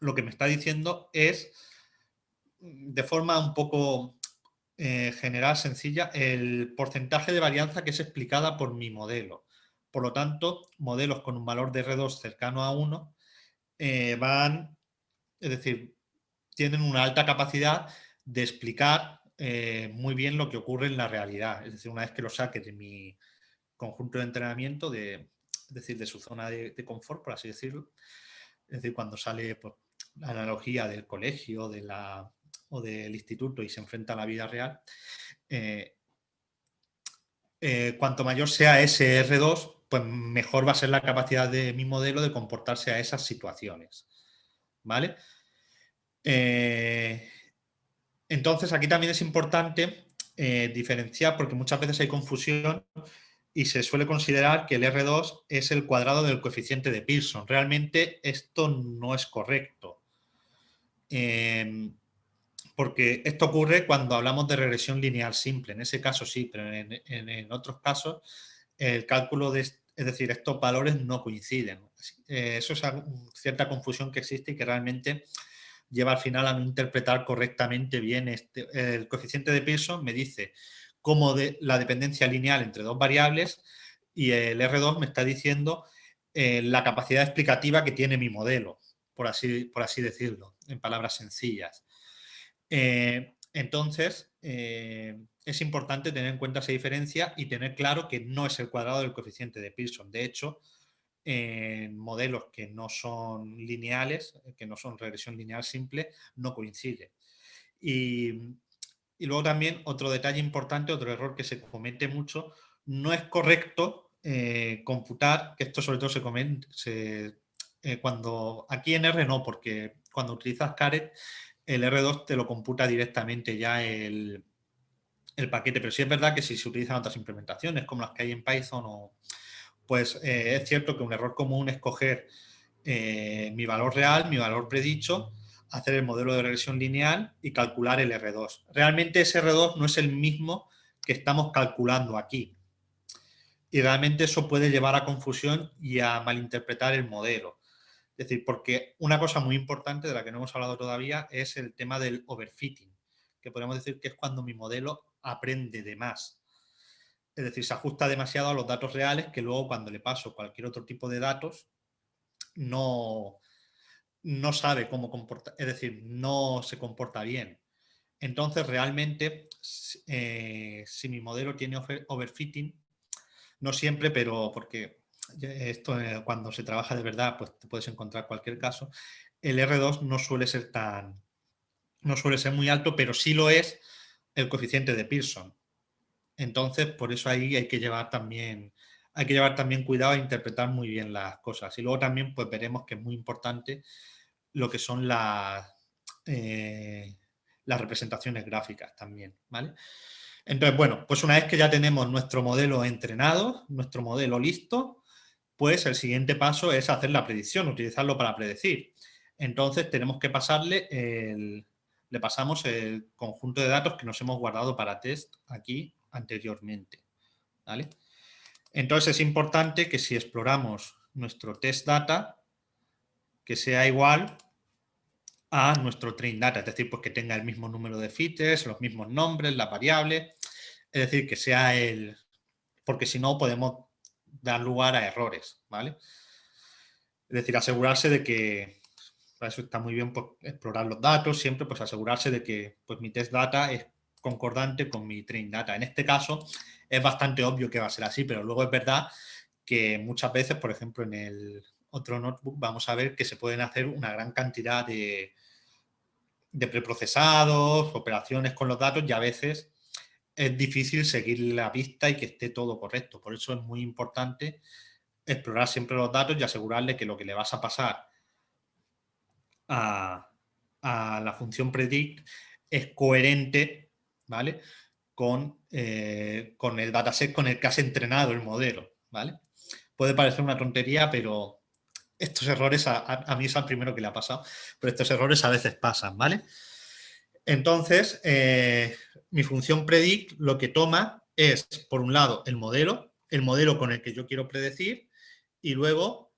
lo que me está diciendo es, de forma un poco general, sencilla, el porcentaje de varianza que es explicada por mi modelo. Por lo tanto, modelos con un valor de R2 cercano a 1 es decir, tienen una alta capacidad de explicar muy bien lo que ocurre en la realidad. Es decir, una vez que lo saque de mi conjunto de entrenamiento, es decir, de su zona de confort, por así decirlo. Es decir, cuando sale pues, la analogía del colegio o del instituto y se enfrenta a la vida real, cuanto mayor sea ese R2, pues mejor va a ser la capacidad de mi modelo de comportarse a esas situaciones. ¿Vale? Entonces, aquí también es importante diferenciar, porque muchas veces hay confusión y se suele considerar que el R2 es el cuadrado del coeficiente de Pearson. Realmente esto no es correcto. Porque esto ocurre cuando hablamos de regresión lineal simple. En ese caso sí, pero en otros casos el cálculo es decir, estos valores no coinciden. Eso es cierta confusión que existe y que realmente lleva al final a no interpretar correctamente bien el coeficiente de Pearson me dice cómo la dependencia lineal entre dos variables y el R2 me está diciendo la capacidad explicativa que tiene mi modelo, por así decirlo, en palabras sencillas. Entonces, es importante tener en cuenta esa diferencia y tener claro que no es el cuadrado del coeficiente de Pearson. De hecho, en modelos que no son lineales, que no son regresión lineal simple, no coincide. Y luego también otro detalle importante, otro error que se comete mucho, no es correcto computar, que esto sobre todo se comenta, cuando aquí en R no, porque cuando utilizas Caret, el R2 te lo computa directamente ya el paquete, pero sí es verdad que si se utilizan otras implementaciones como las que hay en Python, pues es cierto que un error común es coger mi valor real, mi valor predicho, hacer el modelo de regresión lineal y calcular el R2. Realmente ese R2 no es el mismo que estamos calculando aquí. Y realmente eso puede llevar a confusión y a malinterpretar el modelo. Es decir, porque una cosa muy importante de la que no hemos hablado todavía es el tema del overfitting, que podemos decir que es cuando mi modelo aprende de más. Es decir, se ajusta demasiado a los datos reales que luego cuando le paso cualquier otro tipo de datos no sabe cómo comportar, es decir, no se comporta bien. Entonces, realmente, si mi modelo tiene overfitting, no siempre, pero porque esto cuando se trabaja de verdad, pues te puedes encontrar cualquier caso, el R2 no suele ser muy alto, pero sí lo es el coeficiente de Pearson. Entonces, por eso ahí hay que llevar también cuidado a interpretar muy bien las cosas. Y luego también pues veremos que es muy importante lo que son las representaciones gráficas también, ¿vale? Entonces, bueno, pues una vez que ya tenemos nuestro modelo entrenado, nuestro modelo listo, pues el siguiente paso es hacer la predicción, utilizarlo para predecir. Entonces tenemos que le pasamos el conjunto de datos que nos hemos guardado para test aquí anteriormente, ¿vale? Entonces es importante que si exploramos nuestro test data, que sea igual a nuestro train data, es decir, pues que tenga el mismo número de features, los mismos nombres, las variables, es decir, que sea porque si no podemos dar lugar a errores, ¿vale? Es decir, asegurarse de que, para eso está muy bien pues, explorar los datos, siempre pues asegurarse de que pues, mi test data es concordante con mi train data. En este caso es bastante obvio que va a ser así, pero luego es verdad que muchas veces, por ejemplo, en el otro notebook vamos a ver que se pueden hacer una gran cantidad de preprocesados, operaciones con los datos y a veces es difícil seguir la pista y que esté todo correcto. Por eso es muy importante explorar siempre los datos y asegurarle que lo que le vas a pasar a la función predict es coherente, ¿vale? Con el dataset con el que has entrenado el modelo, ¿vale? Puede parecer una tontería, pero estos errores, a mí es al primero que le ha pasado, pero estos errores a veces pasan, ¿vale? Entonces, mi función predict lo que toma es, por un lado, el modelo con el que yo quiero predecir, y luego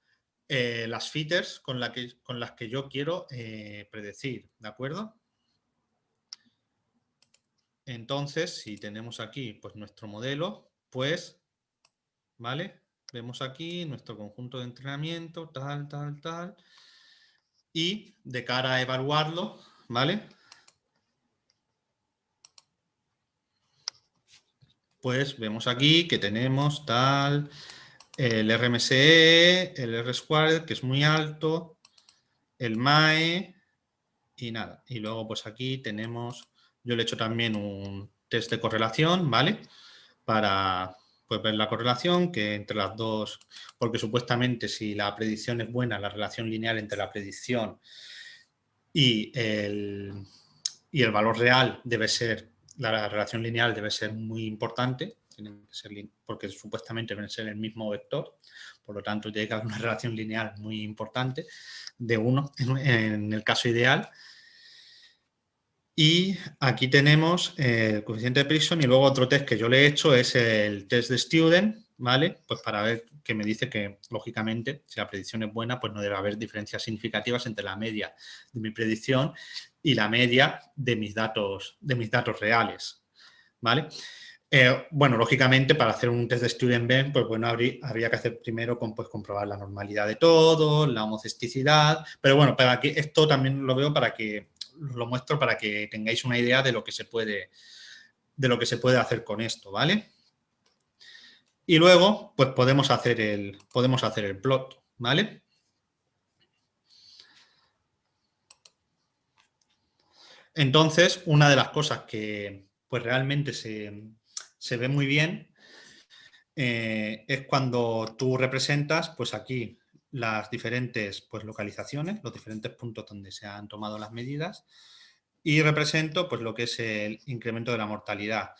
las features con las que yo quiero predecir, ¿de acuerdo? Entonces, si tenemos aquí pues nuestro modelo, pues, ¿vale? Vemos aquí nuestro conjunto de entrenamiento, tal, tal, tal, y de cara a evaluarlo, ¿vale? Pues vemos aquí que tenemos tal, el RMSE, el R-squared, que es muy alto, el MAE y nada. Y luego pues aquí tenemos, yo le he hecho también un test de correlación, ¿vale? Para pues, ver la correlación que entre las dos, porque supuestamente si la predicción es buena, la relación lineal entre la predicción y el valor real debe ser, la relación lineal debe ser muy importante, tienen que ser porque supuestamente deben ser el mismo vector, por lo tanto tiene que haber una relación lineal muy importante de 1 en el caso ideal. Y aquí tenemos el coeficiente de Pearson y luego otro test que yo le he hecho es el test de Student, ¿vale? Pues para ver que me dice que, lógicamente, si la predicción es buena, pues no debe haber diferencias significativas entre la media de mi predicción y la media de mis datos reales, ¿vale? Bueno, lógicamente, para hacer un test de Student-Venn, pues bueno, habría que hacer primero pues, comprobar la normalidad de todo, la homocesticidad, pero bueno, para que esto también lo veo para que lo muestro para que tengáis una idea de lo que se puede hacer con esto, ¿vale? Y luego, pues podemos hacer el plot, ¿vale? Entonces, una de las cosas que pues realmente se ve muy bien es cuando tú representas, pues aquí, las diferentes pues, localizaciones, los diferentes puntos donde se han tomado las medidas y represento pues lo que es el incremento de la mortalidad.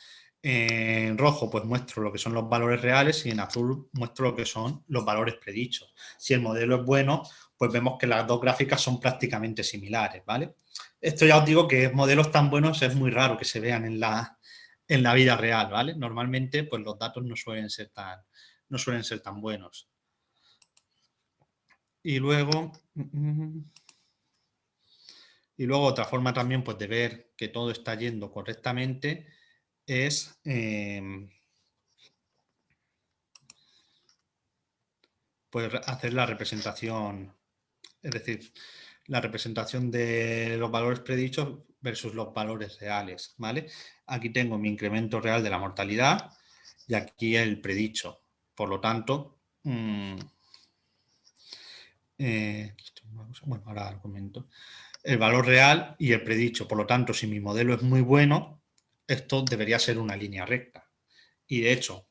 En rojo pues muestro lo que son los valores reales y en azul muestro lo que son los valores predichos. Si el modelo es bueno, pues vemos que las dos gráficas son prácticamente similares, ¿vale? Esto ya os digo que modelos tan buenos es muy raro que se vean en la vida real, ¿vale? Normalmente pues los datos no suelen ser tan buenos. Y luego... Y luego otra forma también pues, de ver que todo está yendo correctamente es pues hacer la representación, es decir, la representación de los valores predichos versus los valores reales, ¿vale? Aquí tengo mi incremento real de la mortalidad y aquí el predicho. Por lo tanto, bueno, ahora lo comento. El valor real y el predicho. Por lo tanto, si mi modelo es muy bueno, esto debería ser una línea recta. Y de hecho,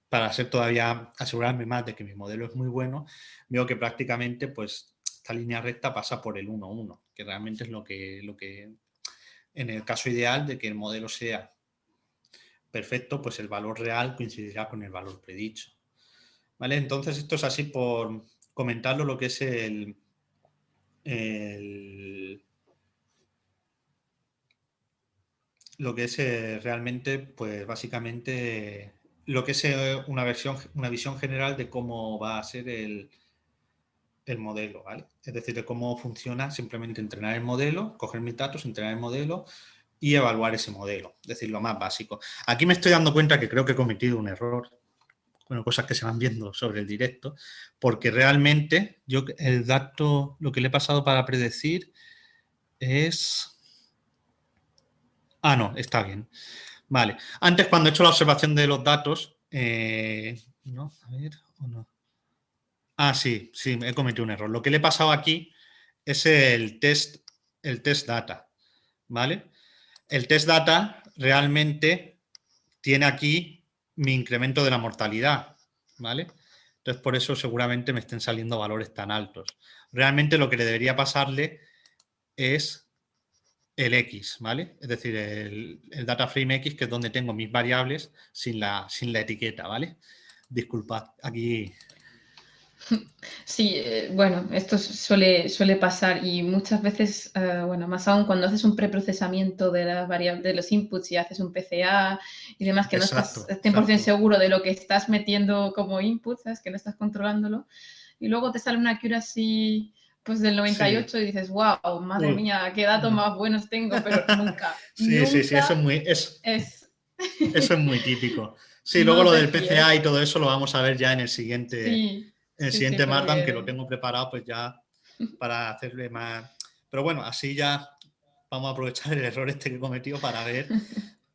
para ser todavía, asegurarme más de que mi modelo es muy bueno, veo que prácticamente pues esta línea recta pasa por el 1, 1, que realmente es lo que en el caso ideal de que el modelo sea perfecto, pues el valor real coincidirá con el valor predicho. ¿Vale? Entonces esto es así por comentarlo lo que es lo que es realmente, pues básicamente lo que es una visión general de cómo va a ser el modelo, ¿vale? Es decir, de cómo funciona simplemente entrenar el modelo, coger mis datos, entrenar el modelo y evaluar ese modelo. Es decir, lo más básico. Aquí me estoy dando cuenta que creo que he cometido un error. Bueno, cosas que se van viendo sobre el directo, porque realmente yo el dato, lo que le he pasado para predecir es... Ah, no, está bien. Vale. Antes, cuando he hecho la observación de los datos, no, a ver, o no. Ah, sí, he cometido un error. Lo que le he pasado aquí es el test data, ¿vale? El test data realmente tiene aquí mi incremento de la mortalidad, ¿vale? Entonces, por eso seguramente me estén saliendo valores tan altos. Realmente lo que le debería pasarle es el X, ¿vale? Es decir, el data frame X, que es donde tengo mis variables sin la etiqueta, ¿vale? Disculpad, aquí... Sí, bueno, esto suele pasar y muchas veces, bueno, más aún cuando haces un preprocesamiento de las variables, de los inputs y haces un PCA y demás, que no estás Exacto, 100% exacto. seguro de lo que estás metiendo como input, ¿sabes? Que no estás controlándolo. Y luego te sale una accuracy pues del Sí. 98 y dices, wow, madre Uy. mía, qué datos más buenos tengo, pero nunca, Sí, eso nunca es muy, es... eso es muy típico. Sí, luego No lo te del fíes. PCA y todo eso lo vamos a ver ya en el Sí, sí, sí, siguiente Markdown, que lo porque... tengo preparado pues ya para hacerle más... Pero bueno, así ya vamos a aprovechar el error este que he cometido para ver,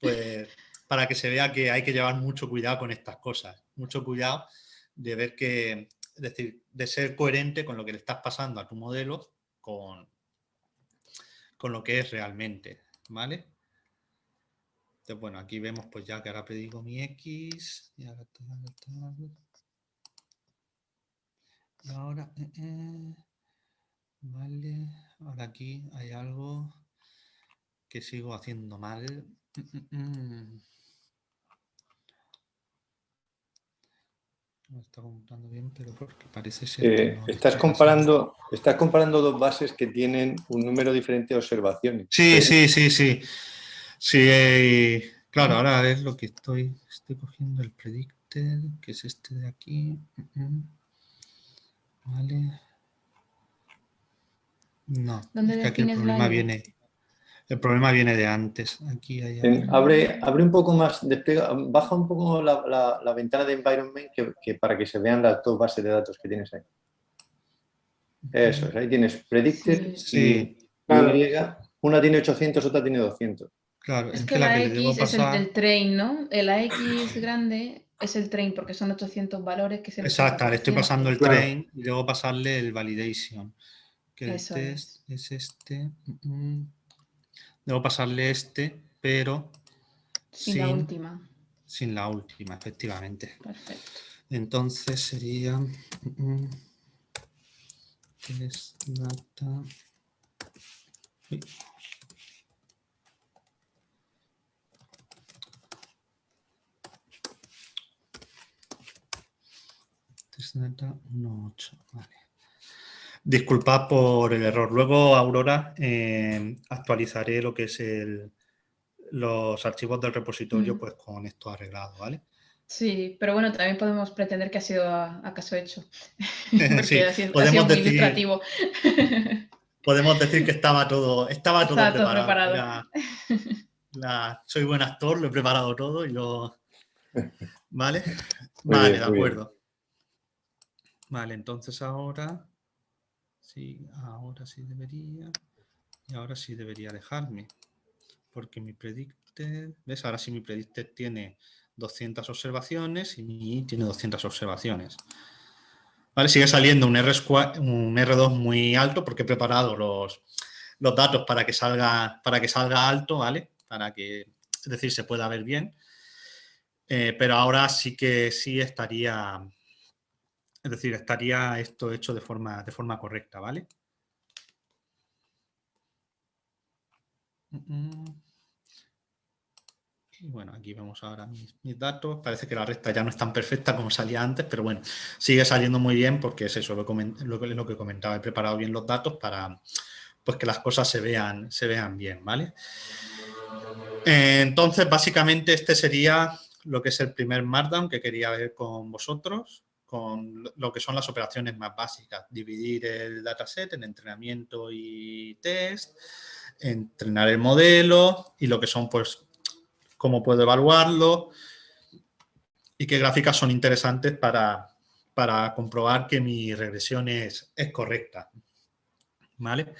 pues, para que se vea que hay que llevar mucho cuidado con estas cosas. Mucho cuidado de ver que, es decir, de ser coherente con lo que le estás pasando a tu modelo, con lo que es realmente, ¿vale? Entonces, bueno, aquí vemos pues ya que ahora predigo mi X y ahora vale, ahora aquí hay algo que sigo haciendo mal. me está computando bien, pero porque parece ser que no le Estás está pasando. comparando dos bases que tienen un número diferente de observaciones. Sí, sí, sí, sí. Sí, claro, ahora es lo que estoy cogiendo el predicted, que es este de aquí. Vale. No, ¿Dónde es que aquí el defines la problema ID? viene. El problema viene de antes. Aquí hay Abre un poco más, baja un poco la ventana de environment que para que se vean las dos bases de datos que tienes ahí. Eso es, ahí tienes predicted Sí, y Y. Una tiene 800, otra tiene 200. claro, Es es que que la la que le debo X es pasar. el train, ¿no? La X grande es el train porque son 800 valores, que es el Exacto, le estoy pasando 80%. el train y debo pasarle el validation. Que el Eso test es. es este. Debo pasarle este, pero Sin la sin última. la última, efectivamente. Perfecto. Entonces sería test data. Uy. Test data 1.8, vale. Disculpad por el error. Luego, Aurora, actualizaré lo que es los archivos del repositorio pues con esto arreglado, ¿vale? Sí, pero bueno, también podemos pretender que ha sido a caso hecho, porque Sí, ha sido podemos muy decir, ilustrativo. que estaba todo Estaba todo preparado. preparado. Soy buen actor, lo he preparado todo y lo... ¿Vale? Muy Vale, bien, de muy bien. acuerdo. Vale, entonces ahora sí debería. Y ahora sí debería dejarme. Porque mi predicted, ¿ves? Ahora sí mi predicted tiene 200 observaciones y mi tiene 200 observaciones. Vale, sigue saliendo un R2 muy alto porque he preparado los datos para que salga alto, ¿vale? Es decir, se pueda ver bien. Pero ahora sí que sí estaría, es decir, estaría esto hecho de forma correcta, ¿vale? Y bueno, aquí vemos ahora mis datos. Parece que la recta ya no es tan perfecta como salía antes, pero bueno, sigue saliendo muy bien porque es eso lo que comentaba. He preparado bien los datos para pues, que las cosas se vean bien, ¿vale? Entonces, básicamente este sería lo que es el primer Markdown que quería ver con vosotros, con lo que son las operaciones más básicas. Dividir el dataset en entrenamiento y test, entrenar el modelo y lo que son, pues, cómo puedo evaluarlo y qué gráficas son interesantes para comprobar que mi regresión es correcta. ¿Vale?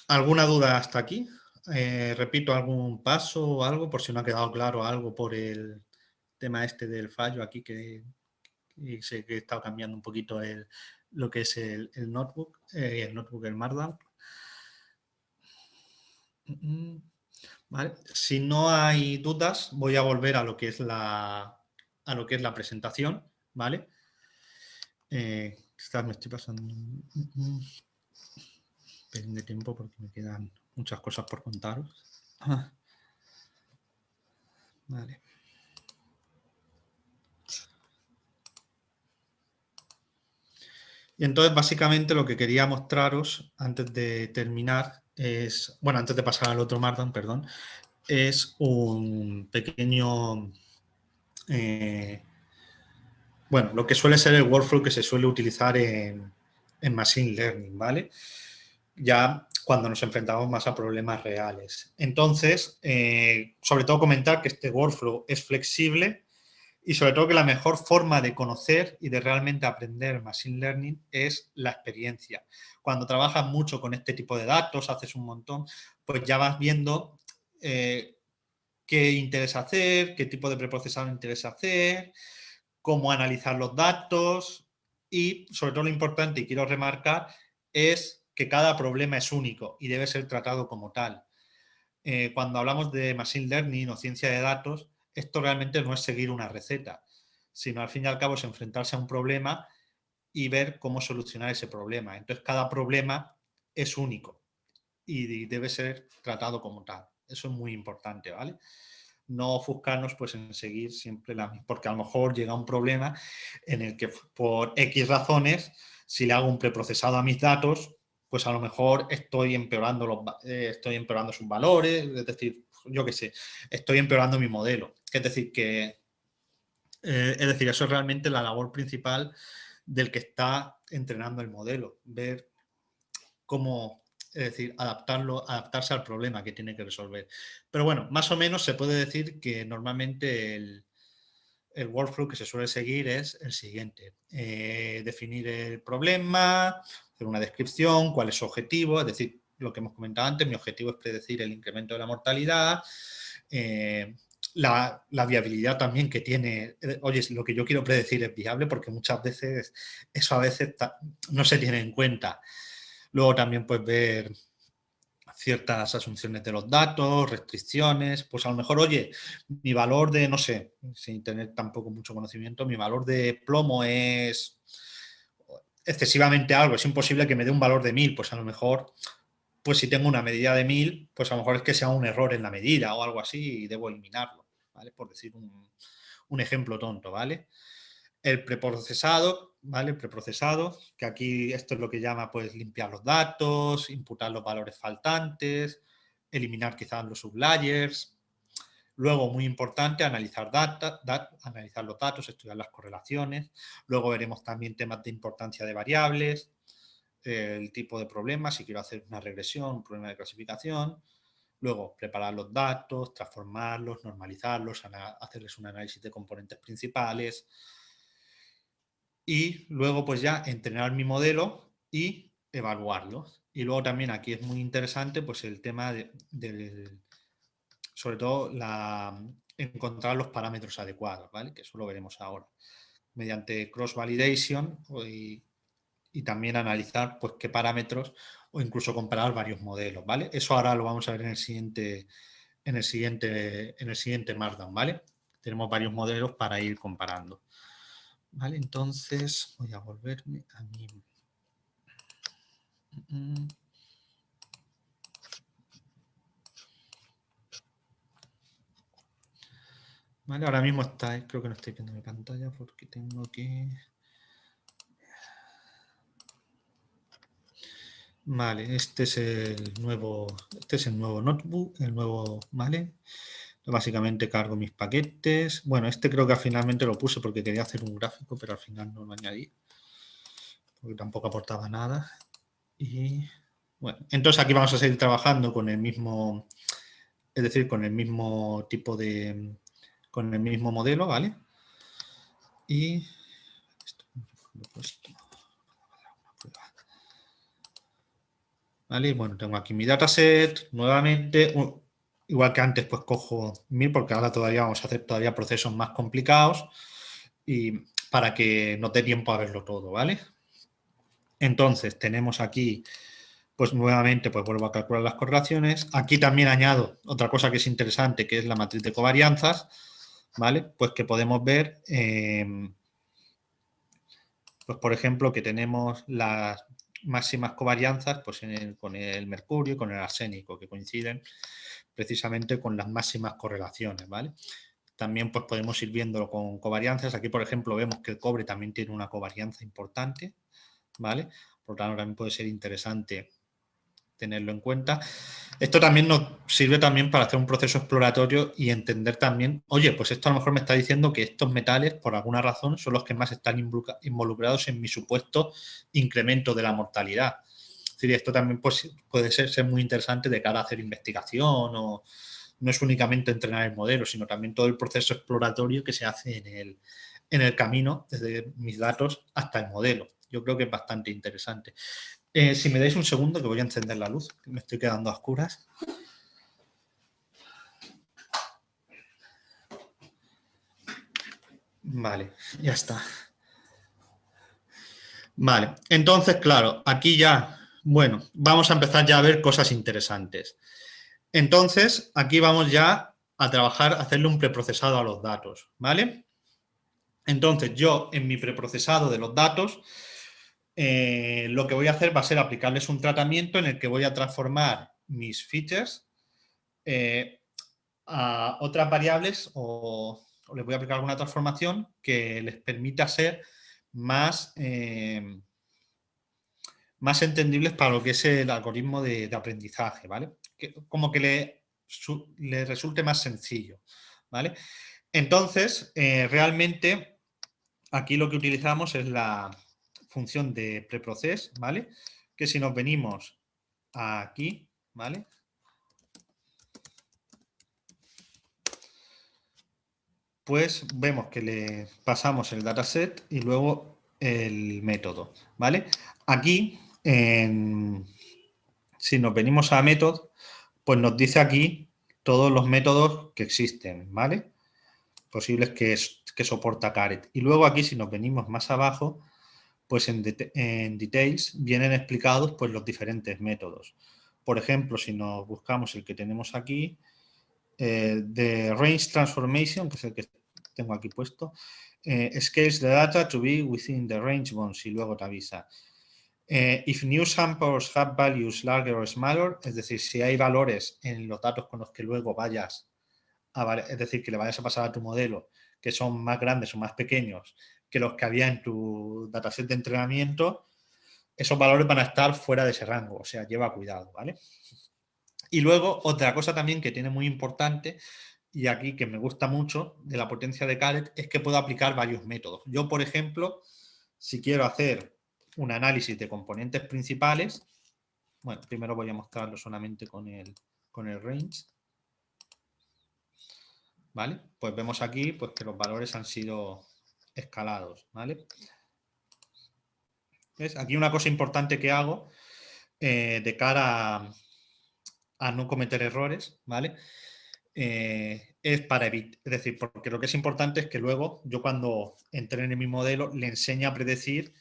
¿Alguna duda hasta aquí? Repito algún paso o algo, por si no ha quedado claro algo por el tema este del fallo aquí, que sé que he estado cambiando un poquito lo que es el notebook, el Markdown. ¿Vale? Si no hay dudas, voy a volver a lo que es la presentación, ¿vale? Quizás me estoy pasando un pelín de tiempo porque me quedan muchas cosas por contaros. Vale. Y entonces, básicamente, lo que quería mostraros antes de terminar es, bueno, antes de pasar al otro Markdown, perdón, es un pequeño, bueno, lo que suele ser el workflow que se suele utilizar en Machine Learning, ¿vale? Ya cuando nos enfrentamos más a problemas reales. Entonces, sobre todo comentar que este workflow es flexible y sobre todo que la mejor forma de conocer y de realmente aprender Machine Learning es la experiencia. Cuando trabajas mucho con este tipo de datos, haces un montón, pues ya vas viendo qué interesa hacer, qué tipo de preprocesado interesa hacer, cómo analizar los datos y, sobre todo, lo importante, y quiero remarcar, es que cada problema es único y debe ser tratado como tal. Cuando hablamos de Machine Learning o ciencia de datos, esto realmente no es seguir una receta, sino al fin y al cabo es enfrentarse a un problema y ver cómo solucionar ese problema. Entonces, cada problema es único y debe ser tratado como tal. Eso es muy importante, ¿vale? no ofuscarnos pues, en seguir siempre la misma, porque a lo mejor llega un problema en el que por X razones, si le hago un preprocesado a mis datos, pues a lo mejor estoy empeorando sus valores, es decir, yo qué sé, estoy empeorando mi modelo. Es decir, eso es realmente la labor principal del que está entrenando el modelo, ver cómo, es decir, adaptarse al problema que tiene que resolver. Pero bueno, más o menos se puede decir que normalmente el workflow que se suele seguir es el siguiente. Definir el problema, hacer una descripción, cuál es su objetivo, es decir, lo que hemos comentado antes, mi objetivo es predecir el incremento de la mortalidad, la viabilidad también que tiene, oye, lo que yo quiero predecir es viable, porque muchas veces eso a veces no se tiene en cuenta. Luego también pues ver ciertas asunciones de los datos, restricciones, pues a lo mejor, oye, mi valor de, no sé, sin tener tampoco mucho conocimiento, mi valor de plomo es excesivamente algo, es imposible que me dé un valor de 1000, pues a lo mejor, pues si tengo una medida de 1000, pues a lo mejor es que sea un error en la medida o algo así y debo eliminarlo, ¿vale? Por decir un ejemplo tonto, ¿vale? El preprocesado, ¿vale? El preprocesado, que aquí esto es lo que llama pues limpiar los datos, imputar los valores faltantes, eliminar quizás los sublayers. Luego, muy importante, analizar analizar los datos, estudiar las correlaciones. Luego veremos también temas de importancia de variables, el tipo de problema, si quiero hacer una regresión, un problema de clasificación. Luego, preparar los datos, transformarlos, normalizarlos, hacerles un análisis de componentes principales. Y luego, pues ya entrenar mi modelo y evaluarlo. Y luego también aquí es muy interesante pues el tema sobre todo encontrar los parámetros adecuados, ¿vale? Que eso lo veremos ahora. Mediante cross-validation y también analizar pues qué parámetros o incluso comparar varios modelos, ¿vale? Eso ahora lo vamos a ver en el siguiente Markdown, ¿vale? Tenemos varios modelos para ir comparando. Vale, entonces voy a volverme a mi... Vale, ahora mismo creo que no estoy viendo mi pantalla porque tengo que... Vale, este es el nuevo notebook, ¿vale? Básicamente cargo mis paquetes. Bueno, este creo que finalmente lo puse porque quería hacer un gráfico, pero al final no lo añadí. Porque tampoco aportaba nada. Y bueno, entonces aquí vamos a seguir trabajando con el mismo, es decir, con el mismo tipo de, con el mismo modelo, ¿vale? Y esto lo he puesto. ¿Vale? Y bueno, tengo aquí mi dataset nuevamente. Igual que antes, pues cojo 1000 porque ahora todavía vamos a hacer todavía procesos más complicados y para que no dé tiempo a verlo todo, ¿vale? Entonces, tenemos aquí, pues nuevamente, pues vuelvo a calcular las correlaciones. Aquí también añado otra cosa que es interesante, que es la matriz de covarianzas, ¿vale? Pues que podemos ver, pues por ejemplo, que tenemos las máximas covarianzas pues con el mercurio y con el arsénico, que coinciden precisamente con las máximas correlaciones, ¿vale? También pues podemos ir viéndolo con covarianzas. Aquí, por ejemplo, vemos que el cobre también tiene una covarianza importante, ¿vale? Por lo tanto, también puede ser interesante tenerlo en cuenta. Esto también nos sirve también para hacer un proceso exploratorio y entender también, oye, pues esto a lo mejor me está diciendo que estos metales, por alguna razón, son los que más están involucrados en mi supuesto incremento de la mortalidad. Es decir, esto también pues, puede ser muy interesante de cara a hacer investigación o no es únicamente entrenar el modelo, sino también todo el proceso exploratorio que se hace en el camino, desde mis datos hasta el modelo. Yo creo que es bastante interesante. Si me dais un segundo que voy a encender la luz, que me estoy quedando a oscuras. Vale, ya está. Vale, entonces, claro, aquí ya, bueno, vamos a empezar ya a ver cosas interesantes. Entonces, aquí vamos ya a trabajar, a hacerle un preprocesado a los datos, ¿vale? Entonces, yo en mi preprocesado de los datos, lo que voy a hacer va a ser aplicarles un tratamiento en el que voy a transformar mis features a otras variables o les voy a aplicar alguna transformación que les permita ser más, más entendibles para lo que es el algoritmo de aprendizaje, ¿vale? Como que le resulte más sencillo, ¿vale? Entonces, realmente, aquí lo que utilizamos es la función de preprocess, ¿vale? Que si nos venimos aquí, ¿vale? Pues vemos que le pasamos el dataset y luego el método, ¿vale? Aquí, si nos venimos a método, pues nos dice aquí todos los métodos que existen, ¿vale? Posibles que soporta Caret. Y luego aquí, si nos venimos más abajo, pues en details vienen explicados pues los diferentes métodos. Por ejemplo, si nos buscamos el que tenemos aquí, de range transformation, que es el que tengo aquí puesto, scales the data to be within the range bounds y luego te avisa. If new samples have values larger or smaller, es decir, si hay valores en los datos con los que luego vayas es decir, que le vayas a pasar a tu modelo que son más grandes o más pequeños que los que había en tu dataset de entrenamiento, esos valores van a estar fuera de ese rango, o sea, lleva cuidado, ¿vale? Y luego, otra cosa también que tiene muy importante, y aquí que me gusta mucho de la potencia de Caret, es que puedo aplicar varios métodos. Yo, por ejemplo, si quiero hacer un análisis de componentes principales, bueno, primero voy a mostrarlo solamente con el range, ¿vale? Pues vemos aquí pues, que los valores han sido escalados, ¿vale? ¿Ves? Aquí una cosa importante que hago de cara a no cometer errores, ¿vale? Es para evitar, es decir, porque lo que es importante es que luego yo cuando entrene mi modelo le enseñe a predecir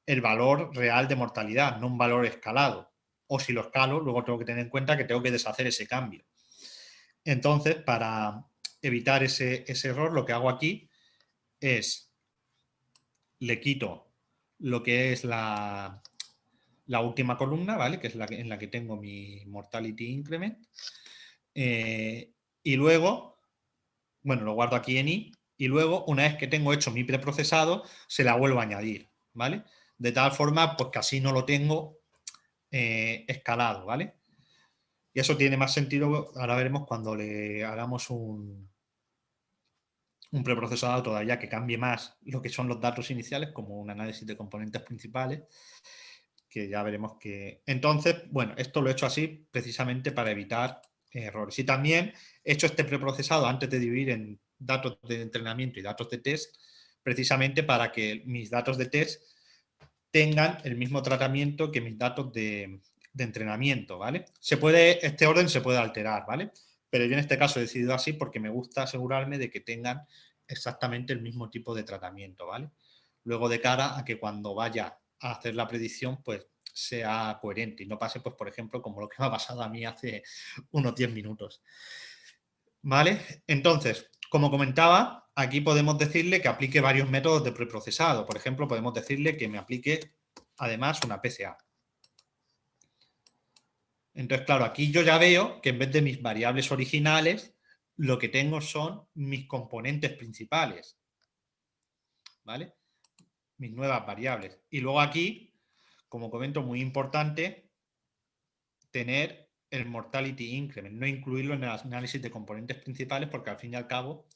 el valor real de mortalidad, no un valor escalado. O si lo escalo, luego tengo que tener en cuenta que tengo que deshacer ese cambio. Entonces, para evitar ese error, lo que hago aquí es le quito lo que es la última columna, ¿vale? Que es en la que tengo mi mortality increment. Y luego, bueno, lo guardo aquí en i, y luego, una vez que tengo hecho mi preprocesado, se la vuelvo a añadir, ¿vale? De tal forma, pues que así no lo tengo escalado, ¿vale? Y eso tiene más sentido, ahora veremos cuando le hagamos un preprocesado todavía que cambie más lo que son los datos iniciales, como un análisis de componentes principales, que ya veremos que... Entonces, bueno, esto lo he hecho así precisamente para evitar errores. Y también he hecho este preprocesado antes de dividir en datos de entrenamiento y datos de test, precisamente para que mis datos de test tengan el mismo tratamiento que mis datos de entrenamiento, ¿vale? Este orden se puede alterar, ¿vale? Pero yo en este caso he decidido así porque me gusta asegurarme de que tengan exactamente el mismo tipo de tratamiento, ¿vale? Luego de cara a que cuando vaya a hacer la predicción, pues sea coherente y no pase, pues por ejemplo, como lo que me ha pasado a mí hace unos 10 minutos. ¿Vale? Entonces, como comentaba, aquí podemos decirle que aplique varios métodos de preprocesado. Por ejemplo, podemos decirle que me aplique además una PCA. Entonces, claro, aquí yo ya veo que en vez de mis variables originales, lo que tengo son mis componentes principales. ¿Vale? Mis nuevas variables. Y luego aquí, como comento, muy importante, tener el mortality increment, no incluirlo en el análisis de componentes principales, porque al fin y al cabo,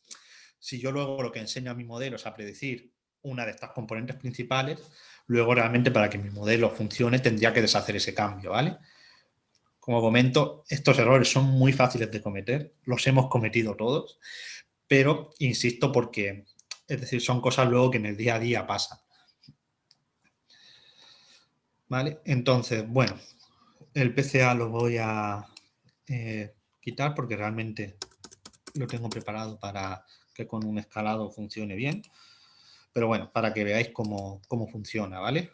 si yo luego lo que enseño a mi modelo es a predecir una de estas componentes principales, luego realmente para que mi modelo funcione tendría que deshacer ese cambio, ¿vale? Como comento, estos errores son muy fáciles de cometer, los hemos cometido todos, pero insisto porque, es decir, son cosas luego que en el día a día pasan. ¿Vale? Entonces, bueno, el PCA lo voy a quitar porque realmente lo tengo preparado para que con un escalado funcione bien. Pero bueno, para que veáis cómo funciona, ¿vale?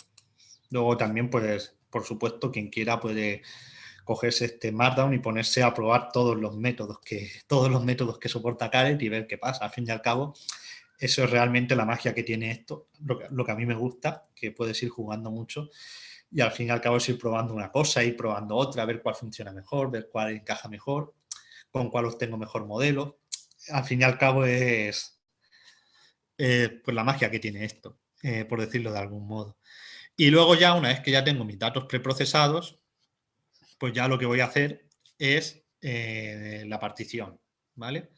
Luego también, pues, por supuesto, quien quiera puede cogerse este Markdown y ponerse a probar todos los métodos que soporta Caret y ver qué pasa. Al fin y al cabo, eso es realmente la magia que tiene esto, lo que a mí me gusta, que puedes ir jugando mucho y al fin y al cabo es ir probando una cosa, ir probando otra, ver cuál funciona mejor, ver cuál encaja mejor. con cuál obtengo mejor modelo. Al fin y al cabo es pues la magia que tiene esto, por decirlo de algún modo. Y luego ya, una vez que ya tengo mis datos preprocesados, pues ya lo que voy a hacer es la partición, ¿vale?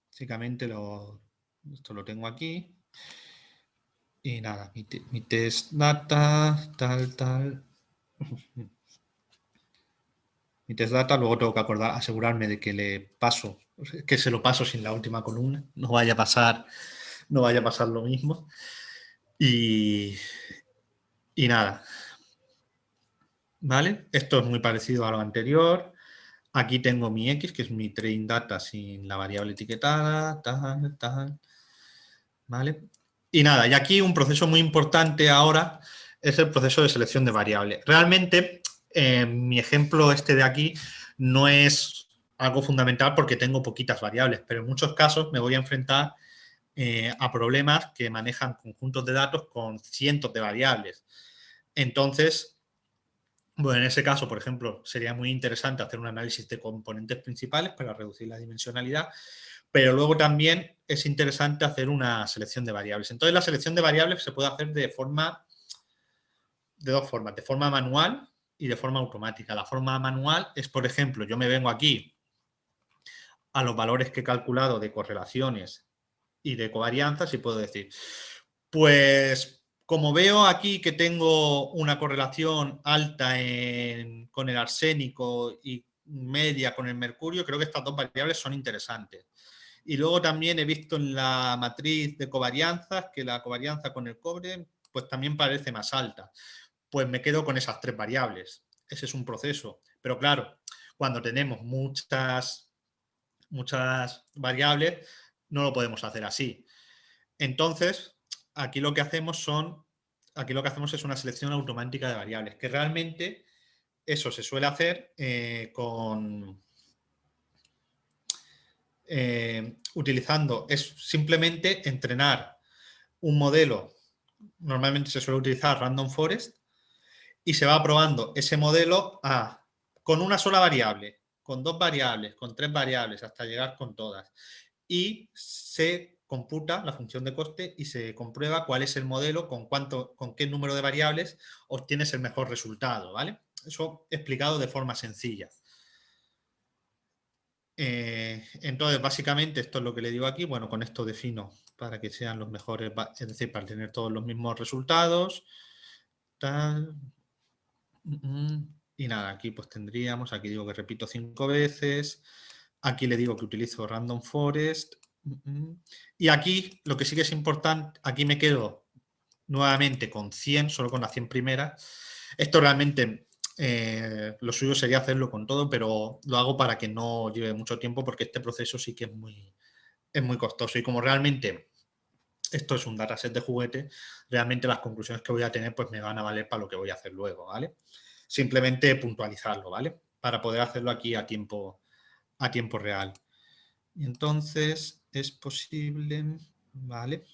Básicamente esto lo tengo aquí. Y nada, mi test data, tal. Mi test data, luego tengo que asegurarme de que que se lo paso sin la última columna. No vaya a pasar lo mismo. Y nada. ¿Vale? Esto es muy parecido a lo anterior. Aquí tengo mi X, que es mi training data sin la variable etiquetada, tal. ¿Vale? Y nada, y aquí un proceso muy importante ahora es el proceso de selección de variables. Realmente, mi ejemplo este de aquí no es algo fundamental porque tengo poquitas variables, pero en muchos casos me voy a enfrentar a problemas que manejan conjuntos de datos con cientos de variables. Entonces, bueno, en ese caso, por ejemplo, sería muy interesante hacer un análisis de componentes principales para reducir la dimensionalidad, pero luego también es interesante hacer una selección de variables. Entonces, la selección de variables se puede hacer de dos formas, de forma manual y de forma automática. La forma manual es, por ejemplo, yo me vengo aquí a los valores que he calculado de correlaciones y de covarianzas y puedo decir, pues como veo aquí que tengo una correlación alta con el arsénico y media con el mercurio, creo que estas dos variables son interesantes. Y luego también he visto en la matriz de covarianzas que la covarianza con el cobre pues también parece más alta. Pues me quedo con esas tres variables. Ese es un proceso. Pero claro, cuando tenemos muchas variables, no lo podemos hacer así. Entonces, aquí lo que hacemos es una selección automática de variables, que realmente eso se suele hacer es simplemente entrenar un modelo. Normalmente se suele utilizar Random Forest y se va probando ese modelo con una sola variable, con dos variables, con tres variables, hasta llegar con todas. Y se computa la función de coste y se comprueba cuál es el modelo, con qué número de variables obtienes el mejor resultado, ¿vale? Eso explicado de forma sencilla. Entonces, básicamente, esto es lo que le digo aquí. Bueno, con esto defino para que sean los mejores, es decir, para tener todos los mismos resultados. Tal. Y nada, aquí pues tendríamos, aquí digo que repito 5 veces. Aquí le digo que utilizo Random Forest. Y aquí, lo que sí que es importante, aquí me quedo nuevamente con 100, solo con las 100 primeras. Esto realmente, lo suyo sería hacerlo con todo, pero lo hago para que no lleve mucho tiempo porque este proceso sí que es muy costoso. Y como realmente esto es un dataset de juguete, realmente las conclusiones que voy a tener pues me van a valer para lo que voy a hacer luego, ¿vale? Simplemente puntualizarlo, ¿vale? Para poder hacerlo aquí a tiempo real. Y entonces es posible, ¿vale?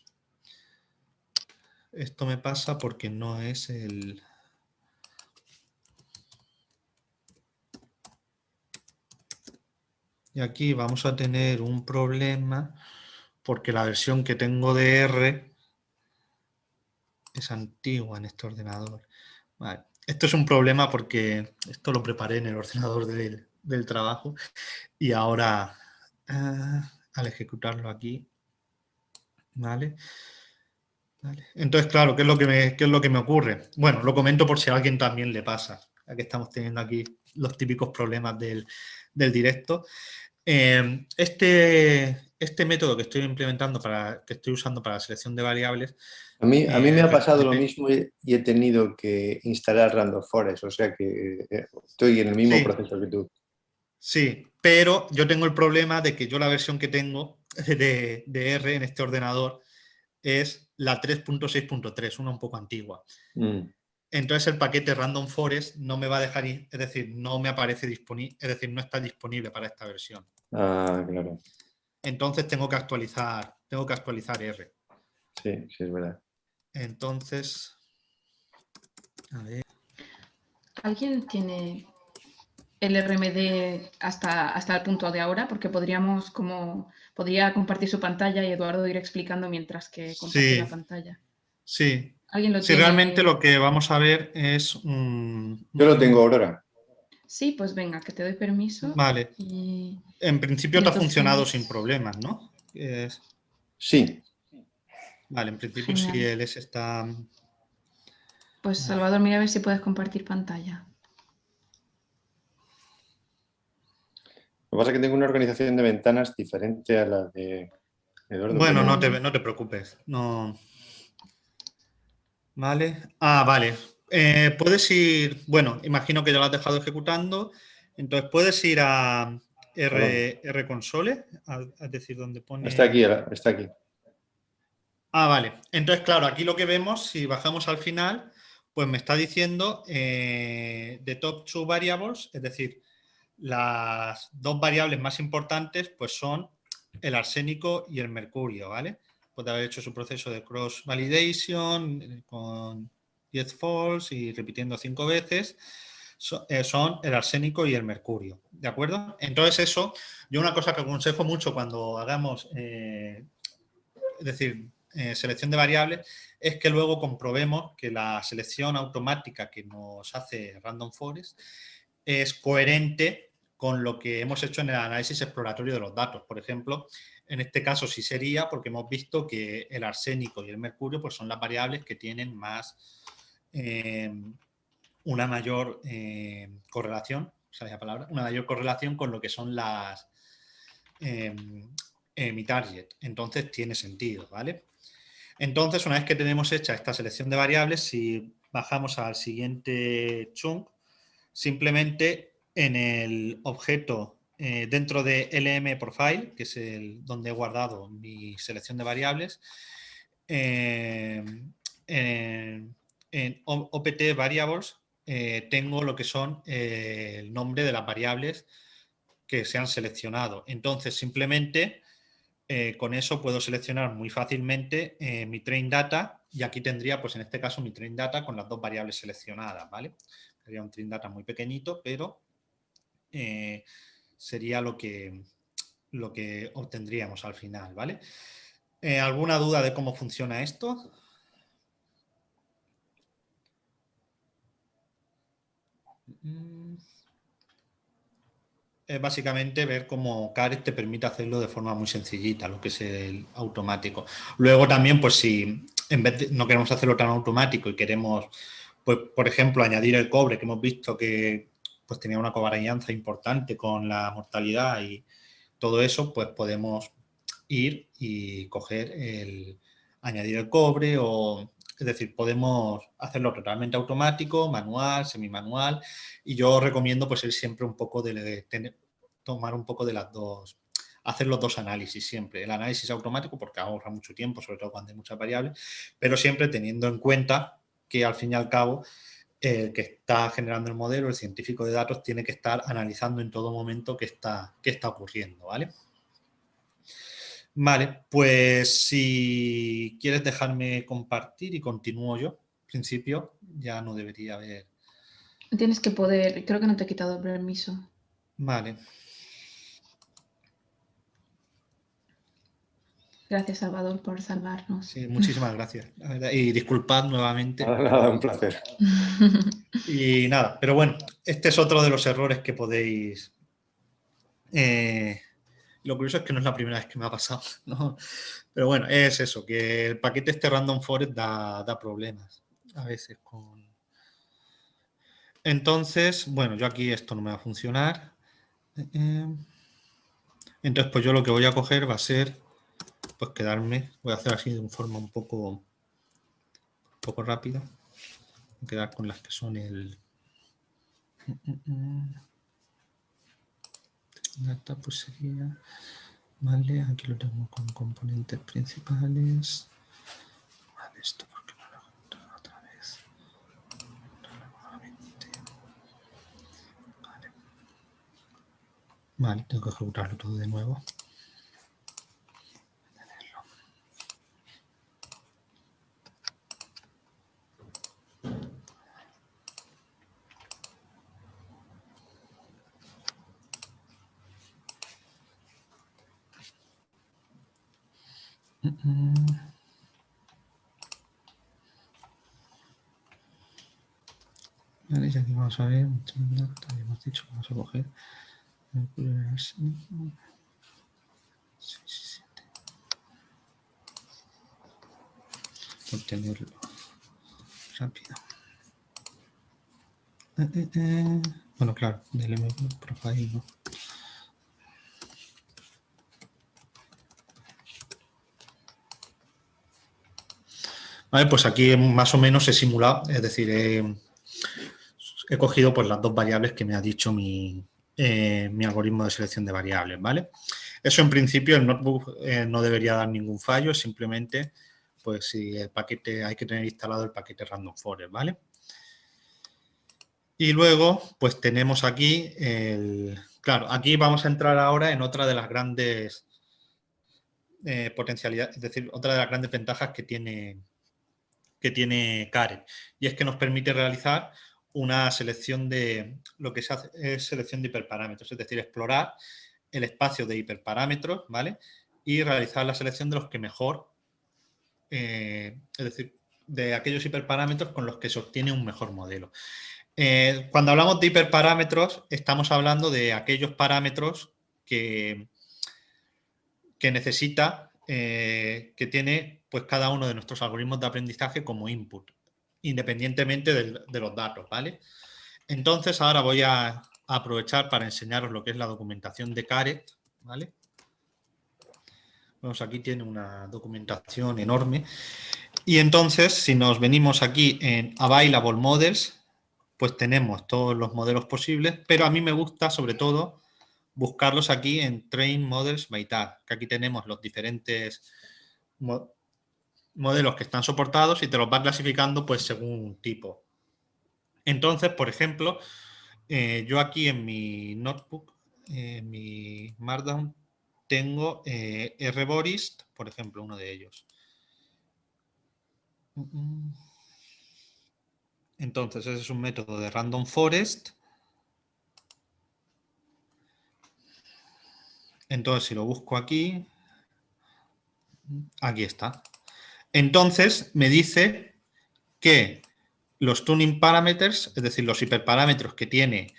Esto me pasa porque no es el... Y aquí vamos a tener un problema porque la versión que tengo de R es antigua en este ordenador. Vale. Esto es un problema porque esto lo preparé en el ordenador del trabajo y ahora al ejecutarlo aquí, ¿vale? Entonces, claro, ¿qué es lo que me ocurre? Bueno, lo comento por si a alguien también le pasa, ya que estamos teniendo aquí los típicos problemas del directo. Este método que estoy implementando, que estoy usando para la selección de variables... A mí me ha pasado lo mismo y he tenido que instalar Random Forest, o sea que estoy en el mismo proceso que tú. Sí, pero yo tengo el problema de que yo la versión que tengo de R en este ordenador es la 3.6.3, una un poco antigua. Entonces el paquete Random Forest no me va a dejar, es decir, no me aparece disponible, es decir, no está disponible para esta versión. Ah, claro. Entonces tengo que actualizar R. Sí, sí, es verdad. Entonces, a ver. ¿Alguien tiene el RMD hasta el punto de ahora? Porque podría compartir su pantalla y Eduardo ir explicando mientras que comparte la Sí, pantalla. sí. ¿Alguien lo Si realmente tiene? lo que vamos a ver es... Yo lo tengo, Aurora. Sí, pues venga, que te doy permiso. Vale. Y En principio te ha funcionado sin entonces, problemas, ¿no? Sí. Vale, en principio sí, genial. el S está... Pues Vale. Salvador, mira a ver si puedes compartir pantalla. Lo que pasa es que tengo una organización de ventanas diferente a la de Eduardo, Bueno, pero Vale. no te preocupes. No. Vale. Ah, vale. Puedes ir... Bueno, imagino que ya lo has dejado ejecutando. Entonces puedes ir a ¿a dónde? R console, es decir, donde Está aquí, pone... está aquí. Ah, vale. Entonces, claro, aquí lo que vemos, si bajamos al final, pues me está diciendo the top two variables, es decir, las dos variables más importantes, pues son el arsénico y el mercurio, ¿vale? Puede haber hecho su proceso de cross validation con 10 false y repitiendo 5 veces. Son el arsénico y el mercurio, ¿de acuerdo? Entonces eso, yo una cosa que aconsejo mucho cuando hagamos, es decir, selección de variables, es que luego comprobemos que la selección automática que nos hace Random Forest es coherente con lo que hemos hecho en el análisis exploratorio de los datos. Por ejemplo, en este caso sí sería porque hemos visto que el arsénico y el mercurio pues, son las variables que tienen más una mayor correlación, ¿sabes la palabra? Una mayor correlación con lo que son las mi target. Entonces tiene sentido, ¿vale? Entonces, una vez que tenemos hecha esta selección de variables, si bajamos al siguiente chunk, simplemente en el objeto dentro de LM Profile, que es donde he guardado mi selección de variables, en OPT Variables tengo lo que son el nombre de las variables que se han seleccionado. Entonces, simplemente con eso puedo seleccionar muy fácilmente mi train data y aquí tendría, pues en este caso, mi train data con las dos variables seleccionadas, ¿vale? Sería un train data muy pequeñito, pero sería lo que obtendríamos al final, ¿vale? ¿Alguna duda de cómo funciona esto? Es básicamente ver cómo Caret te permite hacerlo de forma muy sencillita, lo que es el automático. Luego también, pues si en vez de no queremos hacerlo tan automático y queremos, pues por ejemplo, añadir el cobre, que hemos visto que pues tenía una covarianza importante con la mortalidad y todo eso, pues podemos ir y añadir el cobre o, es decir, podemos hacerlo totalmente automático, manual, semimanual y yo recomiendo pues ir siempre un poco tomar un poco de las dos, hacer los dos análisis siempre. El análisis automático porque ahorra mucho tiempo, sobre todo cuando hay muchas variables, pero siempre teniendo en cuenta que al fin y al cabo el que está generando el modelo, el científico de datos, tiene que estar analizando en todo momento qué está ocurriendo, ¿vale? Vale, pues si quieres dejarme compartir y continúo yo, en principio ya no debería haber. Tienes que poder, creo que no te he quitado el permiso. Vale. Gracias, Salvador, por salvarnos. Sí, muchísimas gracias. La verdad, y disculpad nuevamente. Nada, un placer. Y nada, pero bueno, este es otro de los errores que podéis. Lo curioso es que no es la primera vez que me ha pasado, ¿no? Pero bueno, es eso, que el paquete este Random Forest da problemas a veces con. Entonces, bueno, yo aquí esto no me va a funcionar. Entonces, pues yo lo que voy a coger va a ser, pues quedarme, voy a hacer así de una forma un poco rápida. Voy a quedar con las que son el. Data, pues sería. Vale, aquí lo tengo con componentes principales. Vale, esto porque no lo he encontrado otra vez. Nuevamente. Vale. Vale, tengo que ejecutarlo todo de nuevo. Vale, y aquí vamos a ver, hemos dicho que vamos a coger obtenerlo rápido. Bueno, claro, del MP profile no. Vale, pues aquí más o menos he simulado, es decir, he cogido pues las dos variables que me ha dicho mi algoritmo de selección de variables, ¿vale? Eso en principio el notebook no debería dar ningún fallo, simplemente pues si el paquete, hay que tener instalado el paquete Random Forest, ¿vale? Y luego pues tenemos aquí claro, aquí vamos a entrar ahora en otra de las grandes potencialidades, es decir, otra de las grandes ventajas que tiene Caret, y es que nos permite realizar una selección de, lo que se hace es selección de hiperparámetros, es decir, explorar el espacio de hiperparámetros, ¿vale? Y realizar la selección de los que mejor, es decir, de aquellos hiperparámetros con los que se obtiene un mejor modelo. Cuando hablamos de hiperparámetros, estamos hablando de aquellos parámetros que necesita, que tiene pues cada uno de nuestros algoritmos de aprendizaje como input, independientemente de los datos, ¿vale? Entonces ahora voy a aprovechar para enseñaros lo que es la documentación de Caret, ¿vale? Vamos, aquí tiene una documentación enorme. Y entonces, si nos venimos aquí en Available Models, pues tenemos todos los modelos posibles, pero a mí me gusta sobre todo buscarlos aquí en Train Models by Tag, que aquí tenemos los diferentes modelos que están soportados y te los va clasificando pues según un tipo. Entonces, por ejemplo, yo aquí en mi notebook, en mi Markdown, tengo RBorist, por ejemplo, uno de ellos. Entonces, ese es un método de Random Forest. Entonces, si lo busco aquí está. Entonces, me dice que los tuning parameters, es decir, los hiperparámetros que tiene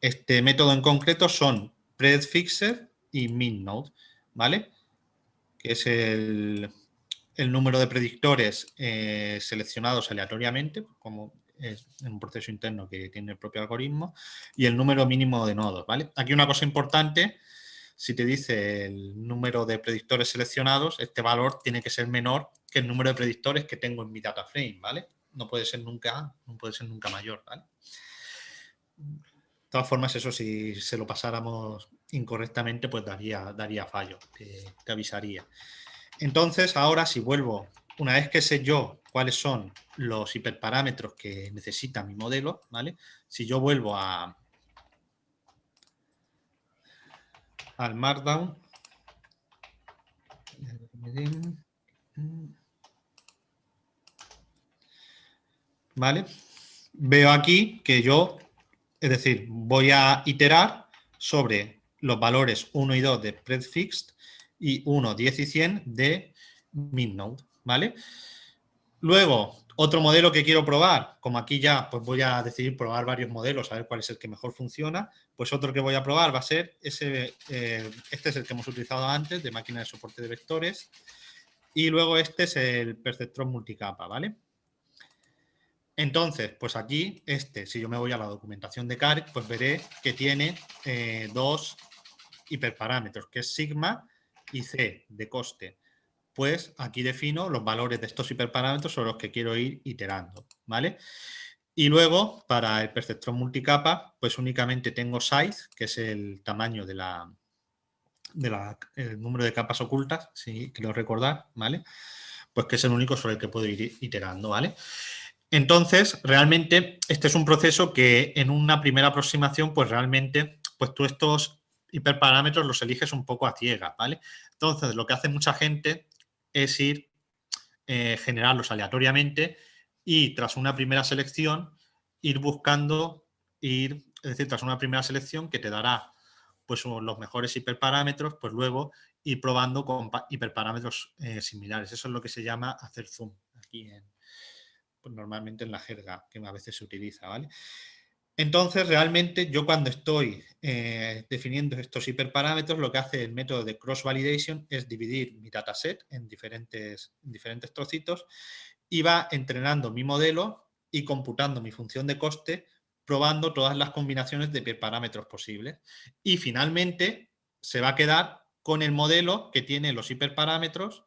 este método en concreto son predfixer y minNode, ¿vale? Que es el número de predictores seleccionados aleatoriamente, como es en un proceso interno que tiene el propio algoritmo, y el número mínimo de nodos, ¿vale? Aquí una cosa importante, si te dice el número de predictores seleccionados, este valor tiene que ser menor que el número de predictores que tengo en mi data frame, ¿vale? No puede ser nunca mayor, ¿vale? De todas formas, eso si se lo pasáramos incorrectamente, pues daría fallo, te avisaría. Entonces, ahora si vuelvo, una vez que sé yo cuáles son los hiperparámetros que necesita mi modelo, ¿vale? Si yo vuelvo al Markdown, ¿vale? Veo aquí que yo, es decir, voy a iterar sobre los valores 1 y 2 de predfixed y 1, 10 y 100 de minNode, ¿vale? Luego, otro modelo que quiero probar, como aquí ya pues voy a decidir probar varios modelos, a ver cuál es el que mejor funciona, pues otro que voy a probar va a ser este es el que hemos utilizado antes, de máquina de soporte de vectores, y luego este es el perceptrón multicapa, ¿vale? Entonces, pues aquí, si yo me voy a la documentación de Caret, pues veré que tiene dos hiperparámetros, que es sigma y c de coste. Pues aquí defino los valores de estos hiperparámetros sobre los que quiero ir iterando, ¿vale? Y luego, para el perceptrón multicapa, pues únicamente tengo size, que es el tamaño el número de capas ocultas, si quiero recordar, ¿vale? Pues que es el único sobre el que puedo ir iterando, ¿vale? Entonces, realmente, este es un proceso que en una primera aproximación, pues realmente, pues tú estos hiperparámetros los eliges un poco a ciegas, ¿vale? Entonces, lo que hace mucha gente es generarlos aleatoriamente y tras una primera selección ir buscando, es decir, tras una primera selección que te dará pues son los mejores hiperparámetros, pues luego ir probando con hiperparámetros similares. Eso es lo que se llama hacer zoom, aquí pues normalmente en la jerga que a veces se utiliza, ¿vale? Entonces, realmente yo cuando estoy definiendo estos hiperparámetros, lo que hace el método de cross-validation es dividir mi dataset en diferentes trocitos y va entrenando mi modelo y computando mi función de coste, probando todas las combinaciones de hiperparámetros posibles. Y finalmente se va a quedar con el modelo que tiene los hiperparámetros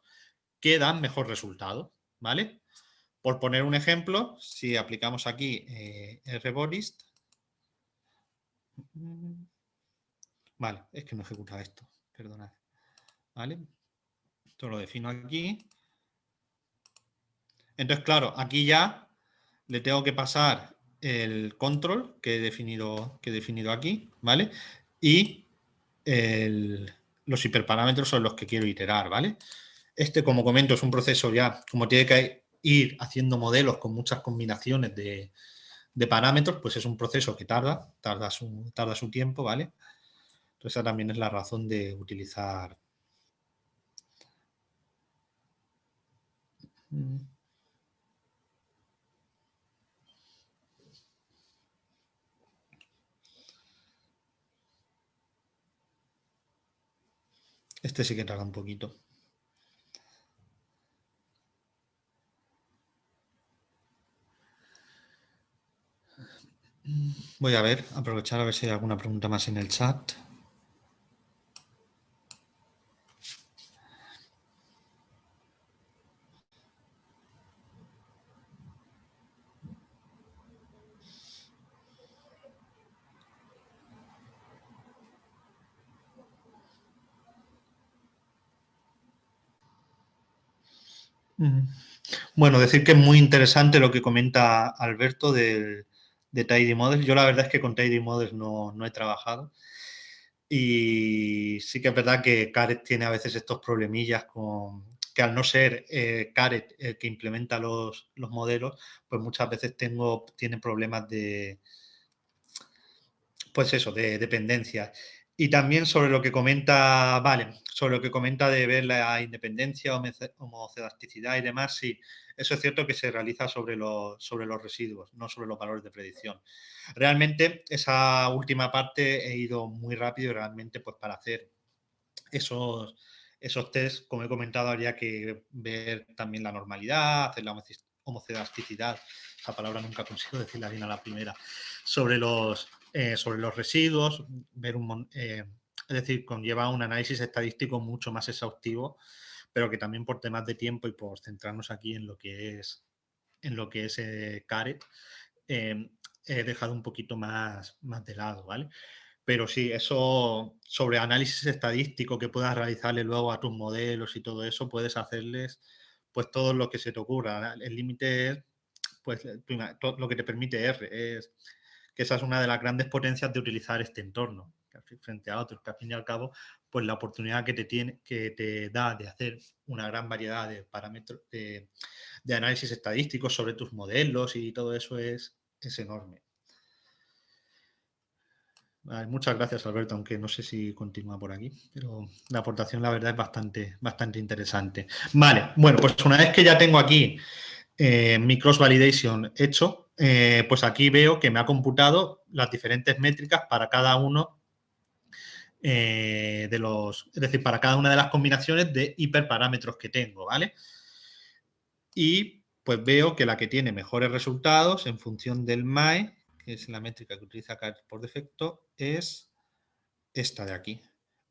que dan mejor resultado, ¿vale? Por poner un ejemplo, si aplicamos aquí RBorist, vale, es que no ejecutaba esto, perdonad, ¿vale? Esto lo defino aquí. Entonces, claro, aquí ya le tengo que pasar el control que he definido aquí, ¿vale? Y los hiperparámetros son los que quiero iterar, ¿vale? Este, como comento, es un proceso ya, como tiene que ir haciendo modelos con muchas combinaciones de parámetros, pues es un proceso que tarda su tiempo, ¿vale? Entonces, esa también es la razón de utilizar. Este sí que tarda un poquito. Voy a aprovechar a ver si hay alguna pregunta más en el chat. Bueno, decir que es muy interesante lo que comenta Alberto de Tidy Models. Yo la verdad es que con Tidy Models no he trabajado. Y sí que es verdad que Caret tiene a veces estos problemillas que al no ser Caret el que implementa los modelos, pues muchas veces tiene problemas pues eso, de dependencia. Y también sobre lo que comenta, sobre lo que comenta de ver la independencia, homocelasticidad y demás, sí, eso es cierto que se realiza sobre los residuos, no sobre los valores de predicción. Realmente, esa última parte he ido muy rápido y realmente, pues para hacer esos test, como he comentado, habría que ver también la normalidad, hacer la homocelasticidad, esa palabra nunca consigo decirla bien a la primera, sobre los residuos, es decir, conlleva un análisis estadístico mucho más exhaustivo, pero que también por temas de tiempo y por centrarnos aquí en lo que es Caret, he dejado un poquito más de lado, ¿vale? Pero sí, eso sobre análisis estadístico que puedas realizarle luego a tus modelos y todo eso, puedes hacerles pues todo lo que se te ocurra. El límite es pues todo lo que te permite R, es que esa es una de las grandes potencias de utilizar este entorno frente a otros, que al fin y al cabo, pues la oportunidad que te da de hacer una gran variedad de parámetros de análisis estadísticos sobre tus modelos y todo eso es enorme. Vale, muchas gracias, Alberto, aunque no sé si continúa por aquí, pero la aportación, la verdad, es bastante interesante. Vale, bueno, pues una vez que ya tengo aquí mi cross-validation hecho, pues aquí veo que me ha computado las diferentes métricas para cada uno es decir, para cada una de las combinaciones de hiperparámetros que tengo, ¿vale? Y pues veo que la que tiene mejores resultados en función del MAE, que es la métrica que utiliza Caret por defecto, es esta de aquí.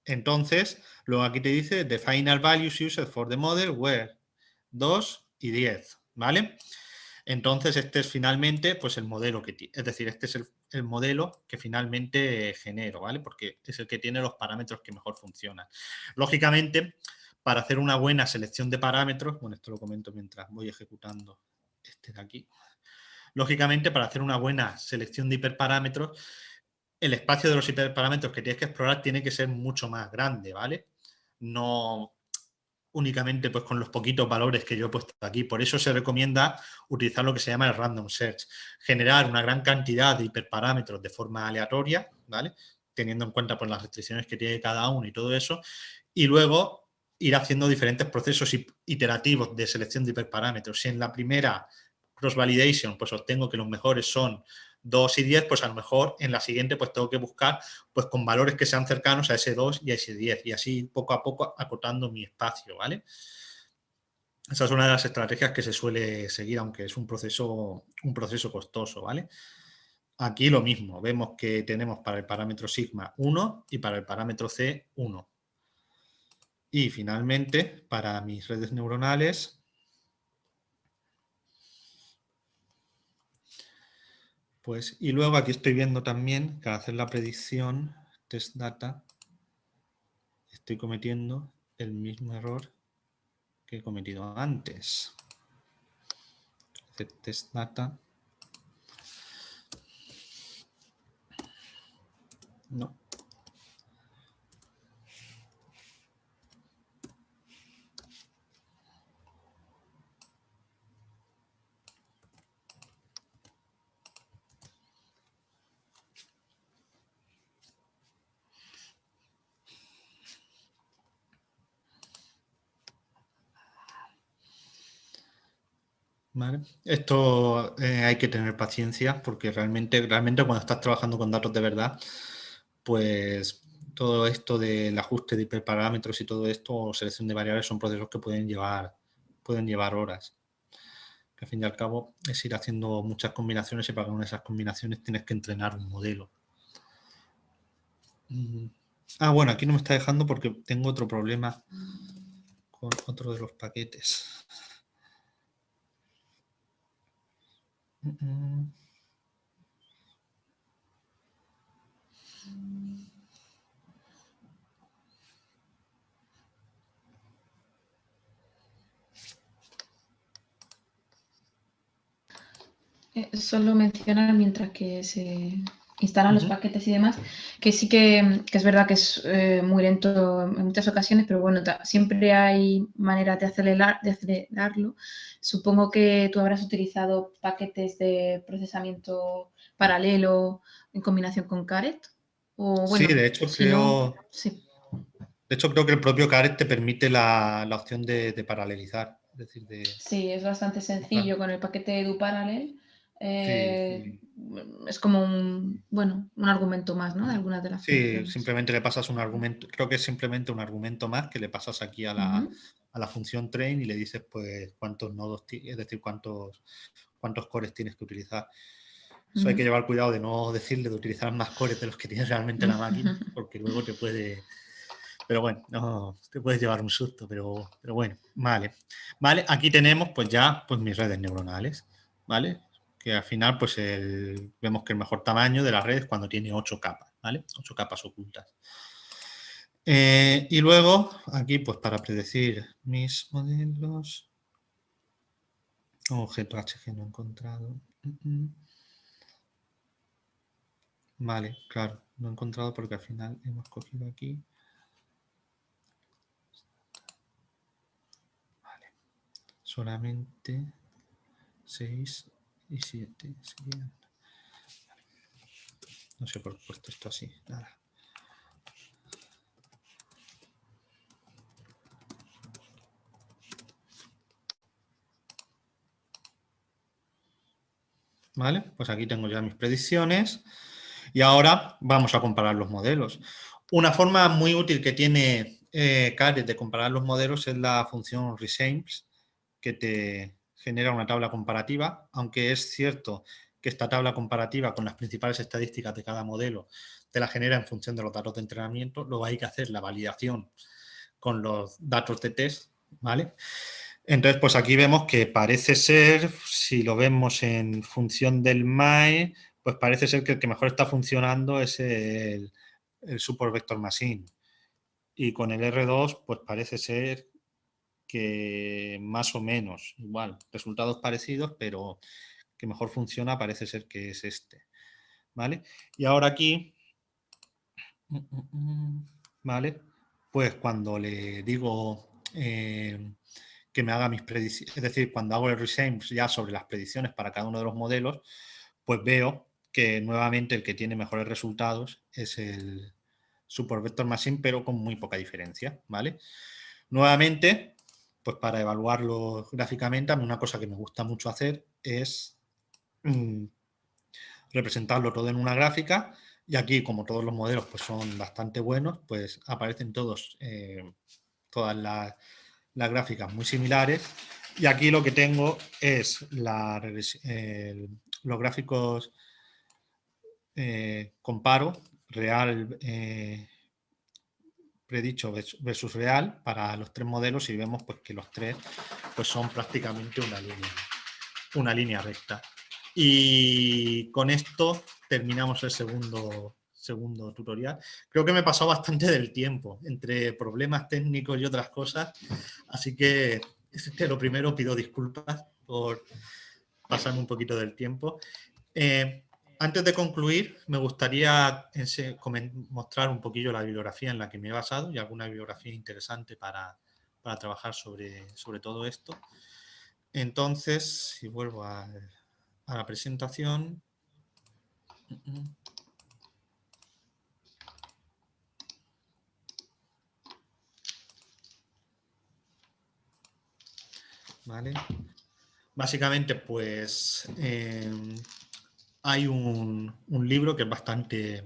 Entonces, luego aquí te dice the final values used for the model were 2 y 10, ¿vale? Entonces, este es finalmente pues el modelo es decir, este es el modelo que finalmente genero, ¿vale? Porque es el que tiene los parámetros que mejor funcionan. Lógicamente, para hacer una buena selección de parámetros, bueno, esto lo comento mientras voy ejecutando este de aquí. Lógicamente, para hacer una buena selección de hiperparámetros, el espacio de los hiperparámetros que tienes que explorar tiene que ser mucho más grande, ¿vale? No únicamente pues con los poquitos valores que yo he puesto aquí. Por eso se recomienda utilizar lo que se llama el random search. Generar una gran cantidad de hiperparámetros de forma aleatoria, ¿vale? teniendo en cuenta pues, las restricciones que tiene cada uno y todo eso, y luego ir haciendo diferentes procesos iterativos de selección de hiperparámetros. Si en la primera cross-validation pues obtengo que los mejores son 2 y 10, pues a lo mejor en la siguiente pues tengo que buscar pues con valores que sean cercanos a ese 2 y a ese 10 y así poco a poco acotando mi espacio, ¿vale? Esa es una de las estrategias que se suele seguir, aunque es un proceso costoso, ¿vale? Aquí lo mismo, vemos que tenemos para el parámetro sigma 1 y para el parámetro c 1. Y finalmente, para mis redes neuronales, pues, y luego aquí estoy viendo también que al hacer la predicción, test data, estoy cometiendo el mismo error que he cometido antes. Test data. No. ¿Vale? Esto hay que tener paciencia porque realmente cuando estás trabajando con datos de verdad, pues todo esto del ajuste de hiperparámetros y todo esto, o selección de variables, son procesos que pueden llevar horas. Que al fin y al cabo es ir haciendo muchas combinaciones y para cada una de esas combinaciones tienes que entrenar un modelo. Bueno, aquí no me está dejando porque tengo otro problema con otro de los paquetes. Solo mencionar mientras que se instalan los paquetes y demás, que sí que es verdad que es muy lento en muchas ocasiones, pero bueno, siempre hay maneras de acelerarlo. Supongo que tú habrás utilizado paquetes de procesamiento paralelo en combinación con Caret. O, bueno, sí, de hecho si no, sí. De hecho, creo que el propio Caret te permite la opción de paralelizar. Es decir, Sí, es bastante sencillo con el paquete DoParallel. Sí. Es como un argumento más, ¿no? De algunas de las Sí, funciones. simplemente le pasas un argumento, creo que es simplemente un argumento más que le pasas aquí a la función train y le dices pues cuántos nodos, es decir, cuántos cores tienes que utilizar. Eso hay que llevar cuidado de no decirle de utilizar más cores de los que tiene realmente la máquina, porque luego te puede... Pero bueno, no, te puedes llevar un susto, pero bueno, vale. Vale, aquí tenemos pues ya pues mis redes neuronales, ¿vale? Que al final pues vemos que el mejor tamaño de la red es cuando tiene 8 capas, ¿vale? 8 capas ocultas. Y luego aquí pues para predecir mis modelos, objeto HG no he encontrado. Vale, claro, no he encontrado porque al final hemos cogido aquí. Vale, solamente 6 y 7 serían. No sé por qué he puesto esto así. Nada. Vale, pues aquí tengo ya mis predicciones y ahora vamos a comparar los modelos. Una forma muy útil que tiene Caret de comparar los modelos es la función reshames, que te genera una tabla comparativa, aunque es cierto que esta tabla comparativa con las principales estadísticas de cada modelo te la genera en función de los datos de entrenamiento. Luego hay que hacer la validación con los datos de test, ¿vale? Entonces, pues aquí vemos que parece ser, si lo vemos en función del MAE, pues parece ser que el que mejor está funcionando es el Support Vector Machine. Y con el R2, pues parece ser que más o menos igual, resultados parecidos, pero que mejor funciona parece ser que es este, ¿vale? Y ahora aquí, ¿vale? Pues cuando le digo que me haga mis predicciones, es decir, cuando hago el reshames ya sobre las predicciones para cada uno de los modelos, pues veo que nuevamente el que tiene mejores resultados es el Support Vector Machine, pero con muy poca diferencia, ¿vale? Nuevamente, pues para evaluarlo gráficamente, a mí una cosa que me gusta mucho hacer es representarlo todo en una gráfica, y aquí, como todos los modelos pues son bastante buenos, pues aparecen todas las gráficas muy similares, y aquí lo que tengo es los gráficos comparo real predicho versus real para los tres modelos, y vemos pues que los tres pues son prácticamente una línea recta. Y con esto terminamos el segundo tutorial. Creo que me pasó bastante del tiempo entre problemas técnicos y otras cosas, así que lo primero pido disculpas por pasarme un poquito del tiempo. Antes de concluir, me gustaría mostrar un poquillo la bibliografía en la que me he basado y alguna bibliografía interesante para trabajar sobre todo esto. Entonces, si vuelvo a la presentación. Vale. Básicamente, pues hay un libro que es bastante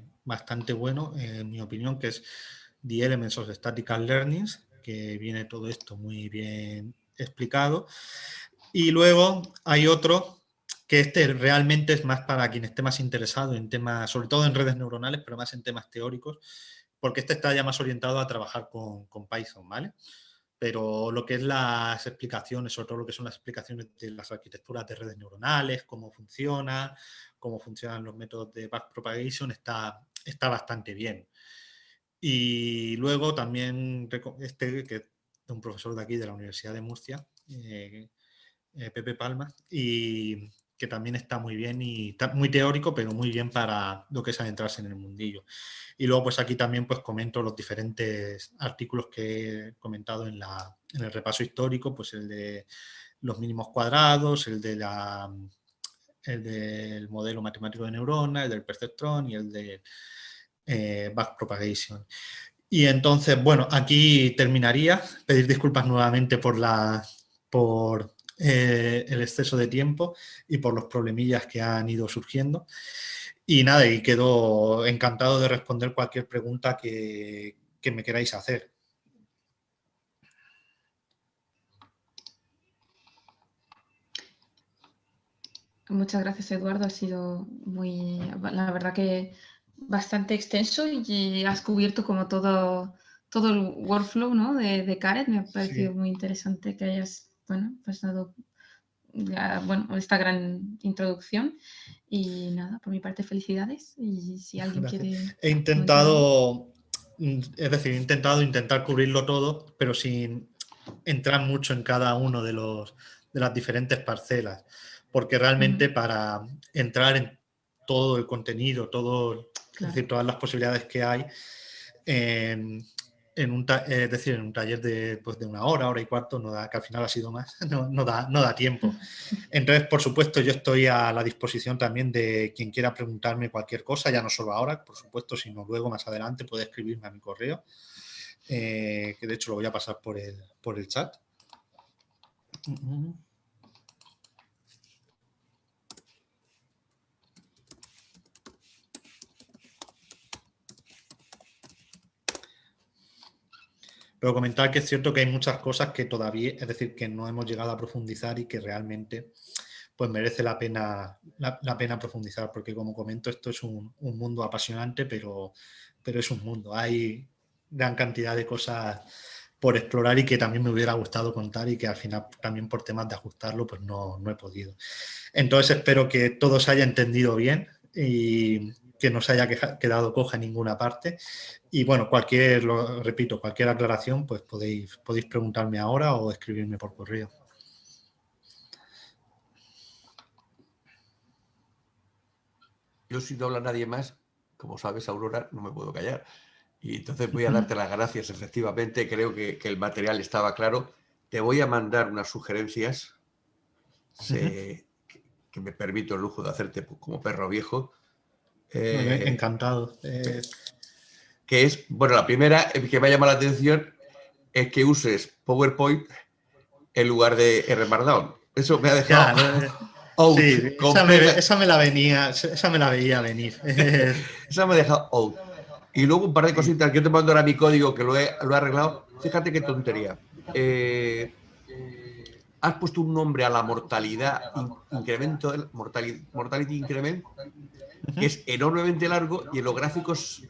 bueno, en mi opinión, que es The Elements of Statistical Learning, que viene todo esto muy bien explicado. Y luego hay otro que realmente es más para quien esté más interesado en temas, sobre todo en redes neuronales, pero más en temas teóricos, porque está ya más orientado a trabajar con Python, ¿vale? Pero lo que es las explicaciones, sobre todo lo que son las explicaciones de las arquitecturas de redes neuronales, cómo funcionan los métodos de backpropagation, está bastante bien. Y luego también que es de un profesor de aquí, de la Universidad de Murcia, Pepe Palma, y que también está muy bien y está muy teórico, pero muy bien para lo que es adentrarse en el mundillo. Y luego pues aquí también pues comento los diferentes artículos que he comentado en el repaso histórico, pues el de los mínimos cuadrados, el del modelo matemático de neurona, el del perceptrón y el de backpropagation. Y entonces, bueno, aquí terminaría. Pedir disculpas nuevamente por el exceso de tiempo y por los problemillas que han ido surgiendo. Y nada, y quedo encantado de responder cualquier pregunta que me queráis hacer. Muchas gracias, Eduardo. Ha sido la verdad que bastante extenso y has cubierto como todo el workflow, ¿no? de Caret. Me ha parecido muy interesante que hayas, pues dado esta gran introducción. Y nada, por mi parte, felicidades. Y si alguien quiere... He intentado cubrirlo todo, pero sin entrar mucho en cada uno de las diferentes parcelas, porque realmente para entrar en todo el contenido, es decir, todas las posibilidades que hay en un taller de 1 hora y cuarto, que al final ha sido más, no da tiempo. Entonces, por supuesto, yo estoy a la disposición también de quien quiera preguntarme cualquier cosa, ya no solo ahora, por supuesto, sino luego más adelante puede escribirme a mi correo, que de hecho lo voy a pasar por el chat. Pero comentar que es cierto que hay muchas cosas que todavía, es decir, que no hemos llegado a profundizar y que realmente pues merece la pena profundizar, porque como comento, esto es un mundo apasionante, pero es un mundo. Hay gran cantidad de cosas por explorar y que también me hubiera gustado contar y que al final también por temas de ajustarlo pues no he podido. Entonces espero que todo se haya entendido bien y que no se haya quedado coja en ninguna parte. Y bueno, repito, cualquier aclaración pues podéis preguntarme ahora o escribirme por correo. Yo, si no habla nadie más, como sabes, Aurora, no me puedo callar. Y entonces voy a darte las gracias. Efectivamente, creo que el material estaba claro. Te voy a mandar unas sugerencias que me permito el lujo de hacerte como perro viejo, Encantado. Que es, bueno, la primera que me ha llamado la atención es que uses PowerPoint en lugar de R-Markdown. Eso me ha dejado out. Sí, esa me la veía venir. Esa me ha dejado out. Y luego un par de cositas que yo te mando ahora mi código que lo he arreglado. Fíjate qué tontería. Has puesto un nombre a la mortalidad, mortality increment, que es enormemente largo y en los gráficos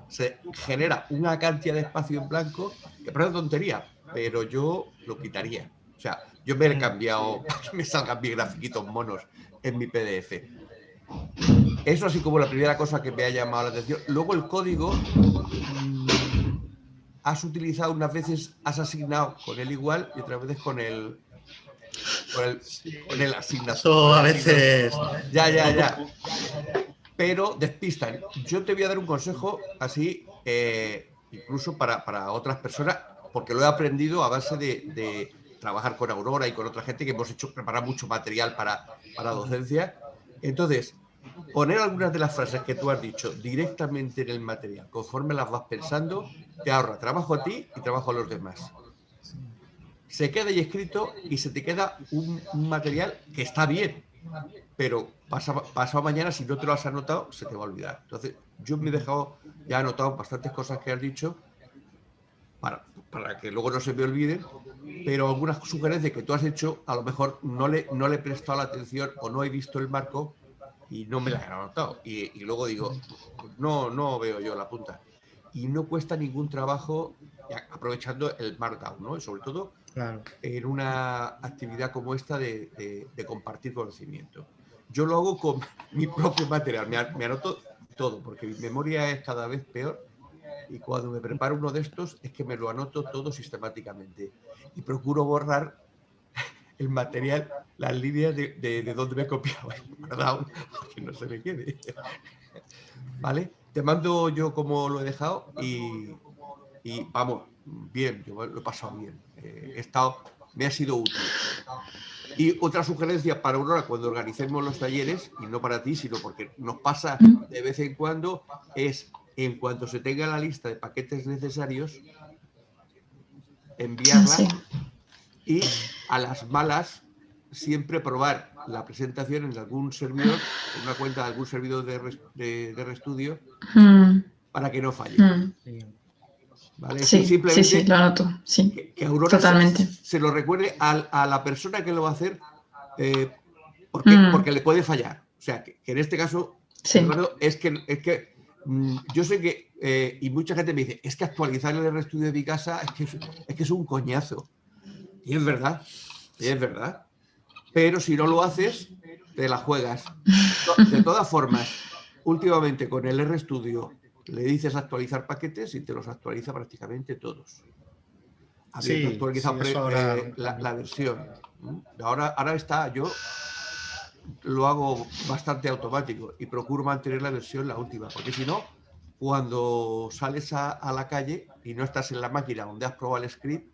se genera una cantidad de espacio en blanco que parece tontería, pero yo lo quitaría. O sea, yo me he cambiado para que me salgan mis grafiquitos monos en mi PDF. Eso así como la primera cosa que me ha llamado la atención. Luego el código, has utilizado unas veces, has asignado con él igual y otras veces con el asignación. Eso a veces... Ya. Pero despistan. Yo te voy a dar un consejo así, incluso para otras personas, porque lo he aprendido a base de trabajar con Aurora y con otra gente que hemos preparado mucho material para docencia. Entonces, poner algunas de las frases que tú has dicho directamente en el material, conforme las vas pensando, te ahorra trabajo a ti y trabajo a los demás. Se queda ahí escrito y se te queda un material que está bien, pero pasado mañana, si no te lo has anotado, se te va a olvidar. Entonces, yo me he dejado, ya anotado bastantes cosas que has dicho para que luego no se me olviden, pero algunas sugerencias que tú has hecho, a lo mejor no le he prestado la atención o no he visto el marco y no me las he anotado. Y luego digo, no veo yo la punta. Y no cuesta ningún trabajo aprovechando el Markdown, ¿no? Y sobre todo en una actividad como esta de compartir conocimiento. Yo lo hago con mi propio material, me anoto todo, porque mi memoria es cada vez peor y cuando me preparo uno de estos es que me lo anoto todo sistemáticamente y procuro borrar el material, las líneas de donde me he copiado el Markdown, para que no se me quede. ¿Vale? Te mando yo como lo he dejado y vamos, bien, yo lo he pasado bien. Me ha sido útil. Y otra sugerencia para Aurora cuando organicemos los talleres, y no para ti, sino porque nos pasa de vez en cuando, es en cuanto se tenga la lista de paquetes necesarios, enviarla y a las malas siempre probar la presentación en algún servidor, en una cuenta de algún servidor de RStudio, para que no falle. ¿Vale? Sí, lo anoto. Sí, que Aurora totalmente. Se lo recuerde a la persona que lo va a hacer porque le puede fallar. O sea, que en este caso, Eduardo, es que yo sé que, y mucha gente me dice, es que actualizar el RStudio de mi casa es que es un coñazo. Y es verdad, Pero si no lo haces, te la juegas. De todas formas, últimamente con el RStudio le dices actualizar paquetes y te los actualiza prácticamente todos. Habiendo actualizado la versión. Ahora está, yo lo hago bastante automático y procuro mantener la versión la última, porque si no, cuando sales a la calle y no estás en la máquina donde has probado el script,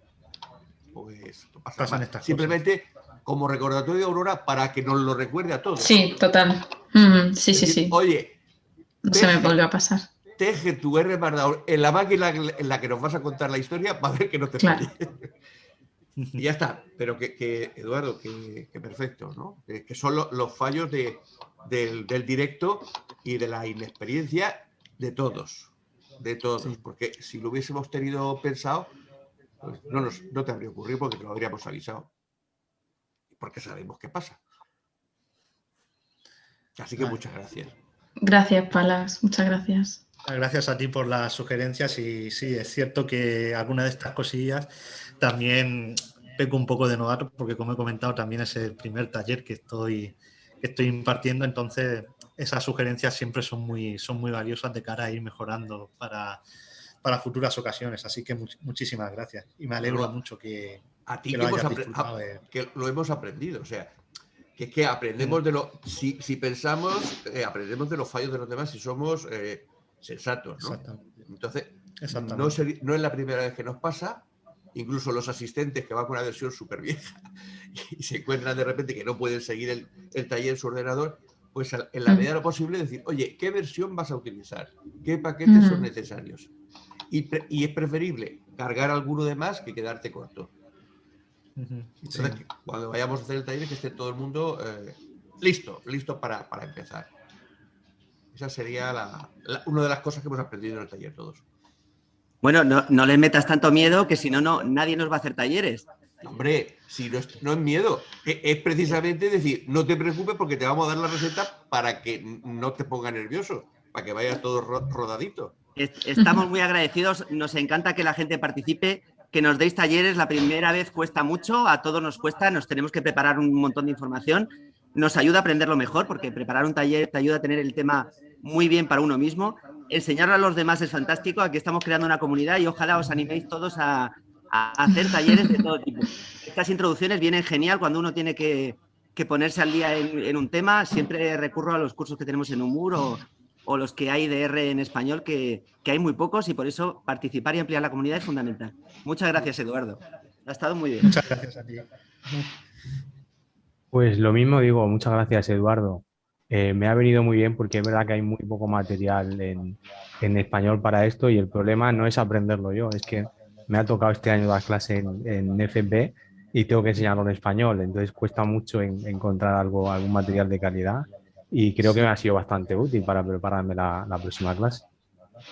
pues no pasa nada. Simplemente como recordatorio de Aurora para que nos lo recuerde a todos. Sí, total. Sí. Oye, no se me volvió a pasar. Teje tu R-Markdown en la máquina en la que nos vas a contar la historia para ver que no te falle. Y ya está. Pero que Eduardo, que perfecto, ¿no? Que son los fallos del directo y de la inexperiencia de todos. Sí. Porque si lo hubiésemos tenido pensado, pues no te habría ocurrido porque te lo habríamos avisado. Porque sabemos qué pasa. Así que muchas gracias. Gracias, Palas. Muchas gracias. Gracias a ti por las sugerencias y sí, es cierto que alguna de estas cosillas también peco un poco de novato porque como he comentado también es el primer taller que estoy impartiendo, entonces esas sugerencias siempre son muy valiosas de cara a ir mejorando para futuras ocasiones, así que muchísimas gracias y me alegro mucho que lo hayas disfrutado. Que lo hemos aprendido, o sea, que aprendemos si pensamos, aprendemos de los fallos de los demás si somos sensatos, ¿no? Entonces, no es la primera vez que nos pasa, incluso los asistentes que van con una versión súper vieja y se encuentran de repente que no pueden seguir el taller en su ordenador, pues en la medida de lo posible decir, oye, ¿qué versión vas a utilizar? ¿Qué paquetes son necesarios? Y es preferible cargar alguno de más que quedarte corto. Entonces, cuando vayamos a hacer el taller, que esté todo el mundo listo para empezar. Esa sería una de las cosas que hemos aprendido en el taller todos. Bueno, no les metas tanto miedo, que si no, nadie nos va a hacer talleres. Hombre, si no es miedo, es precisamente decir, no te preocupes porque te vamos a dar la receta para que no te ponga nervioso, para que vaya todo rodadito. Estamos muy agradecidos, nos encanta que la gente participe, que nos deis talleres. La primera vez cuesta mucho, a todos nos cuesta, nos tenemos que preparar un montón de información. Nos ayuda a aprenderlo mejor, porque preparar un taller te ayuda a tener el tema muy bien para uno mismo. Enseñarlo a los demás es fantástico. Aquí estamos creando una comunidad y ojalá os animéis todos a hacer talleres de todo tipo. Estas introducciones vienen genial cuando uno tiene que ponerse al día en un tema. Siempre recurro a los cursos que tenemos en Humur o los que hay de R en español, que hay muy pocos, y por eso participar y ampliar la comunidad es fundamental. Muchas gracias, Eduardo. Ha estado muy bien. Muchas gracias a ti. Pues lo mismo digo, muchas gracias, Eduardo. Me ha venido muy bien porque es verdad que hay muy poco material en español para esto, y el problema no es aprenderlo yo, es que me ha tocado este año dar clase en FP y tengo que enseñarlo en español, entonces cuesta mucho encontrar algún material de calidad, y creo que me ha sido bastante útil para prepararme la próxima clase.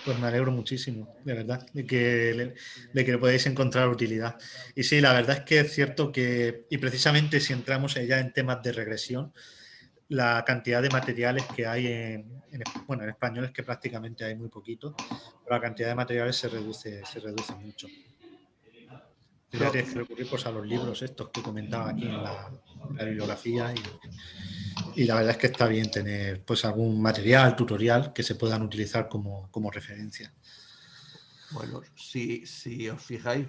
Pues me alegro muchísimo, de verdad, de que le podáis encontrar utilidad. Y sí, la verdad es que es cierto que, y precisamente si entramos ya en temas de regresión, la cantidad de materiales que hay en español es que prácticamente hay muy poquito, pero la cantidad de materiales se reduce mucho. Ya tienes que recurrir pues, a los libros estos que comentaba aquí en la bibliografía, y la verdad es que está bien tener pues algún material, tutorial que se puedan utilizar como referencia. Bueno, si os fijáis,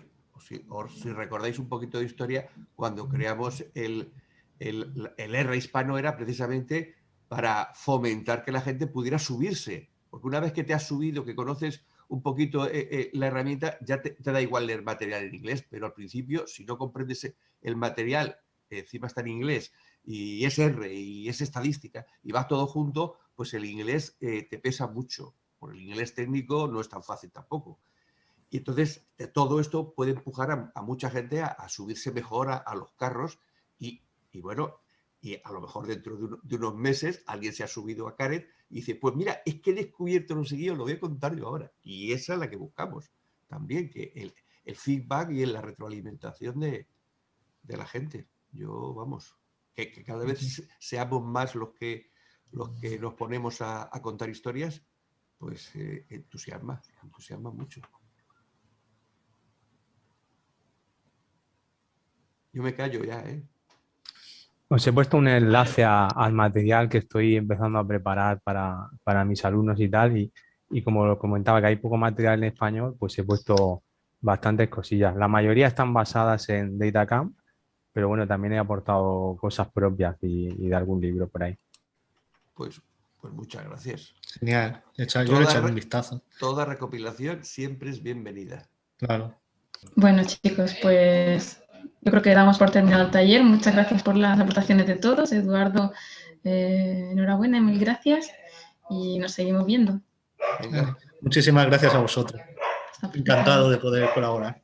o si recordáis un poquito de historia, cuando creamos el R hispano era precisamente para fomentar que la gente pudiera subirse, porque una vez que te has subido, que conoces un poquito la herramienta, ya te da igual leer material en inglés, pero al principio, si no comprendes el material, encima está en inglés, y es R, y es estadística, y va todo junto, pues el inglés te pesa mucho, porque el inglés técnico no es tan fácil tampoco. Y entonces, de todo esto puede empujar a mucha gente a subirse mejor a los carros, y bueno, y a lo mejor dentro de unos meses alguien se ha subido a Karen y dice, pues mira, es que he descubierto no sé qué, os lo voy a contar yo ahora. Y esa es la que buscamos también, que el feedback y la retroalimentación de la gente. Yo, vamos, que cada vez seamos más los que nos ponemos a contar historias, pues entusiasma mucho. Yo me callo ya, ¿eh? Os he puesto un enlace al material que estoy empezando a preparar para mis alumnos y tal, y como lo comentaba que hay poco material en español, pues he puesto bastantes cosillas. La mayoría están basadas en Datacamp, pero bueno, también he aportado cosas propias y de algún libro por ahí. Pues muchas gracias. Genial, yo le echaré un vistazo. Toda recopilación siempre es bienvenida. Claro. Bueno, chicos, pues yo creo que damos por terminado el taller. Muchas gracias por las aportaciones de todos. Eduardo, enhorabuena, mil gracias, y nos seguimos viendo. Venga. Muchísimas gracias a vosotros. Encantado de poder colaborar.